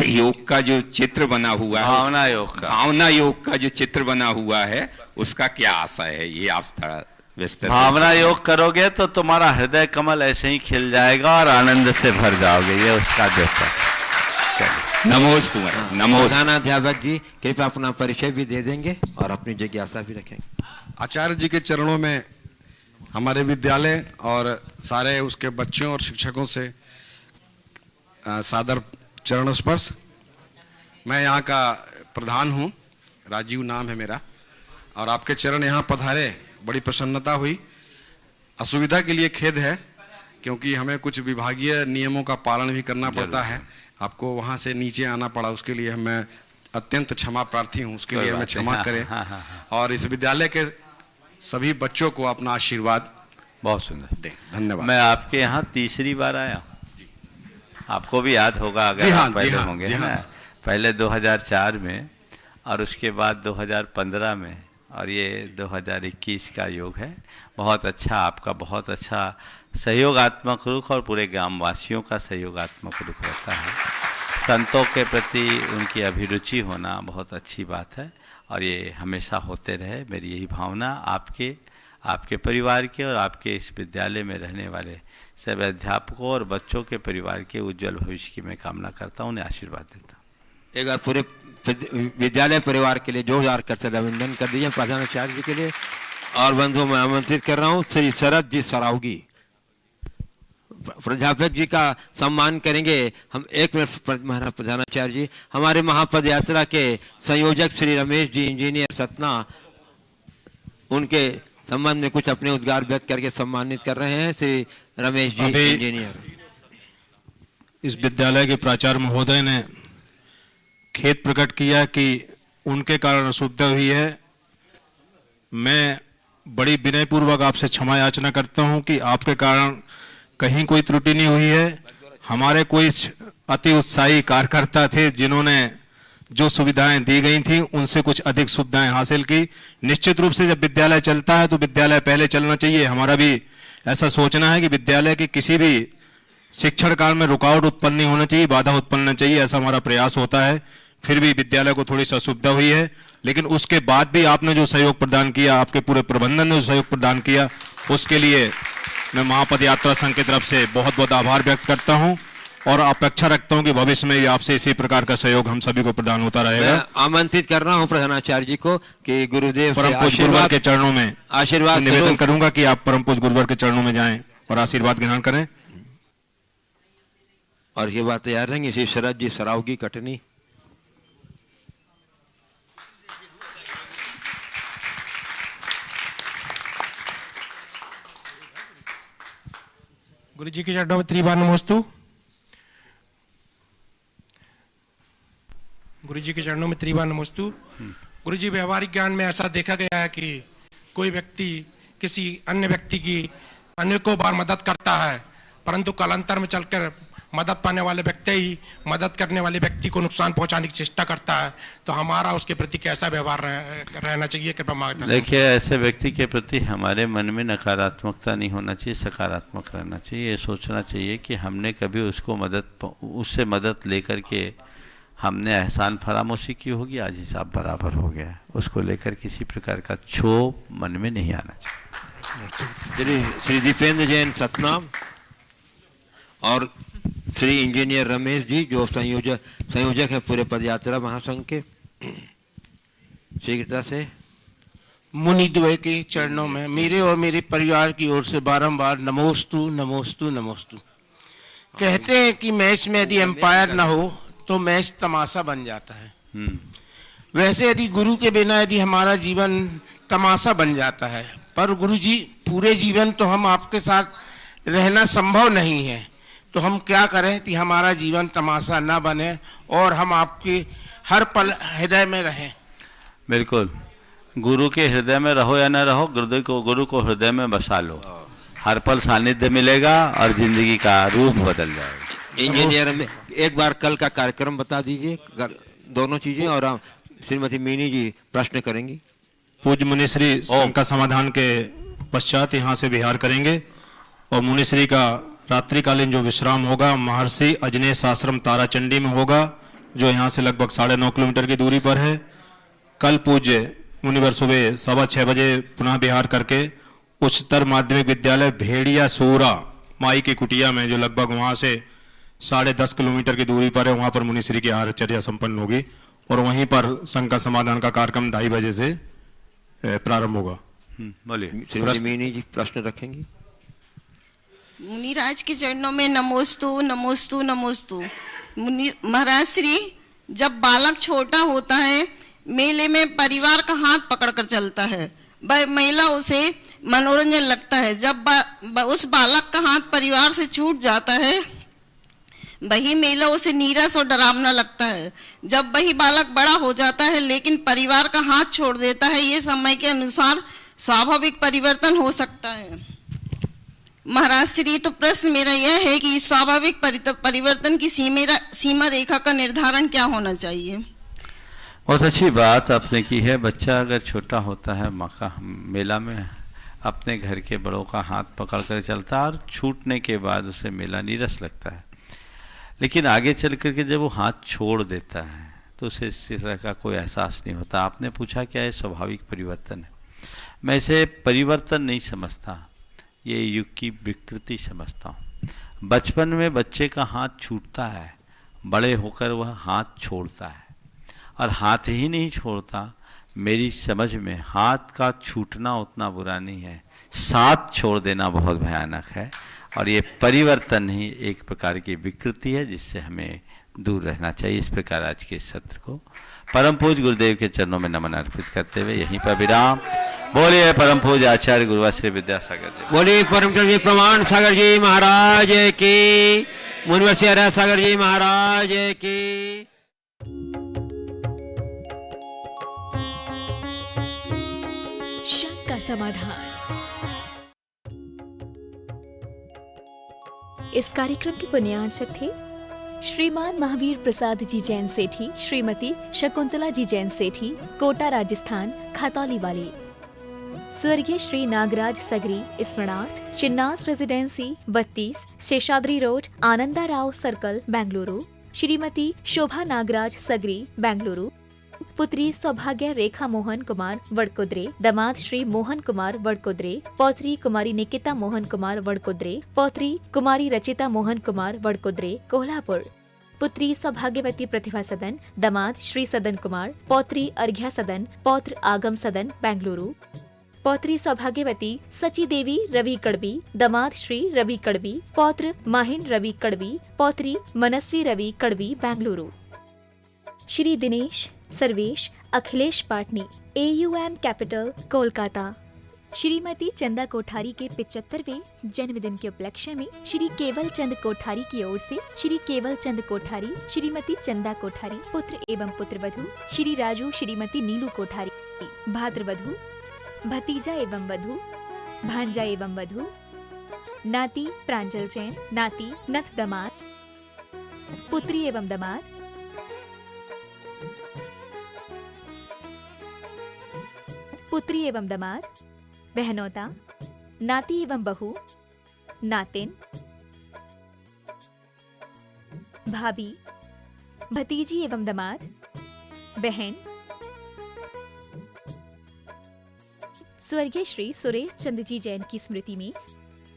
योग का जो चित्र बना हुआ है, भावना योग का जो चित्र बना हुआ है, उसका क्या आशय है? ये आप थोड़ा विस्तार। भावना योग करोगे तो तुम्हारा हृदय कमल ऐसे ही खिल जाएगा और आनंद से भर जाओगे, ये उसका देता। नमोस्तु नमोस्तु। प्रधानाध्यापक जी कृपया अपना परिचय भी दे देंगे और अपनी जिज्ञासा भी रखेंगे। आचार्य जी के चरणों में हमारे विद्यालय और सारे उसके बच्चों और शिक्षकों से सादर चरण स्पर्श। मैं यहाँ का प्रधान हूँ, राजीव नाम है मेरा, और आपके चरण यहाँ पधारे बड़ी प्रसन्नता हुई। असुविधा के लिए खेद है क्योंकि हमें कुछ विभागीय नियमों का पालन भी करना पड़ता है। आपको वहाँ से नीचे आना पड़ा, उसके लिए मैं अत्यंत क्षमा प्रार्थी हूँ, उसके लिए हमें क्षमा करें। और इस विद्यालय के सभी बच्चों को अपना आशीर्वाद बहुत सुंदर दें। धन्यवाद। मैं आपके यहाँ तीसरी बार आया, आपको भी याद होगा अगर आप पहले होंगे ना। पहले 2004 में और उसके बाद 2015 में, और ये 2021 का योग है। बहुत अच्छा, आपका बहुत अच्छा सहयोगात्मक रुख और पूरे ग्रामवासियों का सहयोगात्मक रुख रहता है। संतों के प्रति उनकी अभिरुचि होना बहुत अच्छी बात है और ये हमेशा होते रहे। मेरी यही भावना आपके परिवार के और आपके इस विद्यालय में रहने वाले सभी अध्यापकों और बच्चों के परिवार के उज्जवल भविष्य की मैं कामना करता हूँ, उन्हें आशीर्वाद देता हूँ। एक बार पूरे विद्यालय परिवार के लिए जोरदार करते अभिनंदन कर दीजिए प्रधानाचार्य जी के लिए। और बंधुओं मैं आमंत्रित कर रहा हूँ श्री शरद जी सरावगी, प्राध्यापक जी का सम्मान करेंगे हम। एक मिनट महाराज प्रधानाचार्य जी, हमारे महापद यात्रा के संयोजक श्री रमेश जी इंजीनियर सतना, उनके संबंध में कुछ अपने उद्गार व्यक्त करके सम्मानित कर रहे हैं। श्री रमेश जी इंजीनियर। इस विद्यालय के प्राचार्य महोदय ने खेद प्रकट किया कि उनके कारण असुविधा हुई है। मैं बड़ी विनयपूर्वक आपसे क्षमा याचना करता हूं कि आपके कारण कहीं कोई त्रुटि नहीं हुई है। हमारे कोई अति उत्साही कार्यकर्ता थे जिन्होंने जो सुविधाएं दी गई थी उनसे कुछ अधिक सुविधाएं हासिल की। निश्चित रूप से जब विद्यालय चलता है तो विद्यालय पहले चलना चाहिए। हमारा भी ऐसा सोचना है कि विद्यालय के किसी भी शिक्षण काल में रुकावट उत्पन्न नहीं होना चाहिए, बाधा उत्पन्न नहीं चाहिए, ऐसा हमारा प्रयास होता है। फिर भी विद्यालय को थोड़ी सी असुविधा हुई है, लेकिन उसके बाद भी आपने जो सहयोग प्रदान किया, आपके पूरे प्रबंधन ने जो सहयोग प्रदान किया, उसके लिए मैं महापद यात्रा संघ की तरफ से बहुत बहुत आभार व्यक्त करता हूं और अपेक्षा रखता हूं कि भविष्य में भी आपसे इसी प्रकार का सहयोग हम सभी को प्रदान होता रहेगा। मैं आमंत्रित कर रहा हूं प्रधानाचार्य जी को कि गुरुदेव परम पूज्य गुरुवर के चरणों में आशीर्वाद निवेदन करूंगा कि आप परम पूज्य गुरुवर के चरणों में जाएं और आशीर्वाद ग्रहण करें। और ये बात तैयार रहेंगे श्री शरद जी सराव की कटनी। गुरु जी के चरणों में त्रिबार नमोस्तु। गुरु जी के चरणों में त्रिबार नमोस्तु। गुरु जी, व्यवहारिक ज्ञान में ऐसा देखा गया है कि कोई व्यक्ति किसी अन्य व्यक्ति की अनेकों बार मदद करता है, परंतु कालांतर में चलकर मदद पाने वाले व्यक्ति ही मदद करने वाले व्यक्ति को नुकसान पहुंचाने की चेष्टा करता है। तो हमारा उसके प्रति कैसा व्यवहार रहना चाहिए, कृपया मार्गदर्शन। देखिए, ऐसे व्यक्ति के प्रति हमारे मन में नकारात्मकता नहीं होना चाहिए, सकारात्मक रहना चाहिए। ये सोचना चाहिए कि हमने कभी उससे मदद लेकर के हमने एहसान फरामोशी की होगी, आज हिसाब बराबर हो गया, उसको लेकर किसी प्रकार का क्षोभ मन में नहीं आना चाहिए। श्री दीपेंद्र जैन सतनाम और श्री इंजीनियर रमेश जी जो संयोजक है पूरे पदयात्रा महासंघ के, शीघ्रता से। मुनि द्वय के चरणों में मेरे और मेरे परिवार की ओर से बारंबार नमोस्तु नमोस्तु नमोस्तु। कहते हैं कि मैच में यदि एम्पायर ना हो तो मैच तमाशा बन जाता है। वैसे यदि गुरु के बिना यदि हमारा जीवन तमाशा बन जाता है, पर गुरु जी पूरे जीवन तो हम आपके साथ रहना संभव नहीं है, तो हम क्या करें कि हमारा जीवन तमाशा ना बने और हम आपके हर पल हृदय में रहें। बिल्कुल, गुरु के हृदय में रहो या ना रहो, गुरु को हृदय में बसा लो, हर पल सानिध्य मिलेगा और जिंदगी का रूप बदल जाएगा। इंजीनियर में एक बार कल का कार्यक्रम बता दीजिए, दोनों चीजें, और श्रीमती मीनी जी प्रश्न करेंगी। पूज्य मुनिश्री संघ का समाधान के पश्चात यहाँ से विहार करेंगे और मुनिश्री का रात्रिकालीन जो विश्राम होगा महर्षि अजनेश आश्रम ताराचंडी में होगा, जो यहाँ से लगभग 9.5 किलोमीटर की दूरी पर है। कल पूज्य मुनिवर सुबह 6:15 बजे पुनः विहार करके उच्चतर माध्यमिक विद्यालय भेड़िया सोरा माई की कुटिया में, जो लगभग वहाँ से 10.5 किलोमीटर की दूरी पर है, वहाँ पर मुनिश्री की आहारचर्या संपन्न होगी और वहीं पर संघ का समाधान का कार्यक्रम 2:30 बजे से प्रारंभ होगा। बोलिए श्रीमती मीनी जी प्रश्न रखेंगी। मुनिराज के चरणों में नमोस्तु नमोस्तु नमोस्तु। मुनि महाराज श्री, जब बालक छोटा होता है मेले में परिवार का हाथ पकड़कर चलता है, वह महिला उसे मनोरंजन लगता है। जब उस बालक का हाथ परिवार से छूट जाता है वही मेला उसे नीरस और डरावना लगता है। जब वही बालक बड़ा हो जाता है लेकिन परिवार का हाथ छोड़ देता है, ये समय के अनुसार स्वाभाविक परिवर्तन हो सकता है। महाराज श्री, तो प्रश्न मेरा यह है कि स्वाभाविक परिवर्तन की सीमा रेखा का निर्धारण क्या होना चाहिए? बहुत अच्छी बात आपने की है। बच्चा अगर छोटा होता है मेला में अपने घर के बड़ों का हाथ पकड़ कर चलता है और छूटने के बाद उसे मेला नीरस लगता है, लेकिन आगे चल करके जब वो हाथ छोड़ देता है तो उसे इस तरह का कोई एहसास नहीं होता। आपने पूछा क्या है स्वाभाविक परिवर्तन है, मैं इसे परिवर्तन नहीं समझता, ये युग की विकृति समझता हूँ। बचपन में बच्चे का हाथ छूटता है, बड़े होकर वह हाथ छोड़ता है, और हाथ ही नहीं छोड़ता, मेरी समझ में हाथ का छूटना उतना बुरा नहीं है, साथ छोड़ देना बहुत भयानक है, और ये परिवर्तन ही एक प्रकार की विकृति है जिससे हमें दूर रहना चाहिए। इस प्रकार आज के सत्र को परम पूज्य गुरुदेव के चरणों में नमन अर्पित करते हुए यहीं पर विराम। बोलिए परम पूज्य आचार्य गुरुवाश्री विद्यासागर जी। बोलिए परम पूज्य प्रमाण सागर जी महाराज की, मुनिवर सागर जी महाराज की। समाधान। इस कार्यक्रम के पुण्यार्चक थे श्रीमान महावीर प्रसाद जी जैन सेठी, श्रीमती शकुंतला जी जैन सेठी, कोटा राजस्थान, खतौली वाली। स्वर्गीय श्री नागराज सगरी स्मरणार्थ, Chinnas residency 32, Seshadri road, Ananda Rao circle, Bengaluru. Shrimati Shobha Nagaraj Sagari, Bengaluru. पुत्री सौभाग्य रेखा मोहन कुमार वडकुद्रे, दामाद श्री मोहन कुमार वडकुद्रे, पौत्री कुमारी निकिता मोहन कुमार वडकुद्रे, पौत्री कुमारी रचिता मोहन कुमार वडकुद्रे, कोल्हापुर। पुत्री सौभाग्यवती प्रतिभा सदन, दामाद श्री सदन कुमार, पौत्री अर्घ्या सदन, पौत्र आगम सदन, बेंगलुरु। पौत्री सौभाग्यवती सची देवी रवि कड़वी, दामाद श्री रवि कड़वी, पौत्र माहिन रवि कड़वी, पौत्री मनस्वी रवि कड़वी, बेंगलुरु। Shri Dinesh Sarvesh Akhilesh Patni, AUM Capital, Kolkata. श्रीमती चंदा कोठारी के 75वें जन्मदिन के उपलक्ष्य में श्री केवल चंद कोठारी की ओर से श्री केवल चंद कोठारी, श्रीमती चंदा कोठारी, पुत्र एवं पुत्रवधू श्री राजू श्रीमती नीलू कोठारी, भाद्रवधू भतीजा एवं वधू, भांजा एवं वधू, नाती प्रांजल जैन, नाती नथ दमाद, पुत्री एवं दमाद, पुत्री एवं दमाद, बहनोता, नाती एवं बहू, नातिन, भाभी, भतीजी एवं दमाद, बहन। स्वर्गीय श्री सुरेश चंद जी जैन की स्मृति में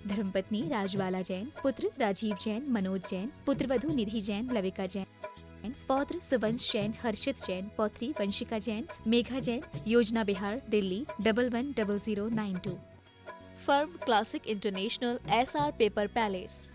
धर्मपत्नी राजबाला जैन, पुत्र राजीव जैन, मनोज जैन, पुत्रवधू निधि जैन, लविका जैन, पौत्र सुवंश जैन, हर्षित जैन, पौत्री वंशिका जैन, मेघा जैन, योजना Bihar, Delhi 110092। Firm classic international, SR paper palace.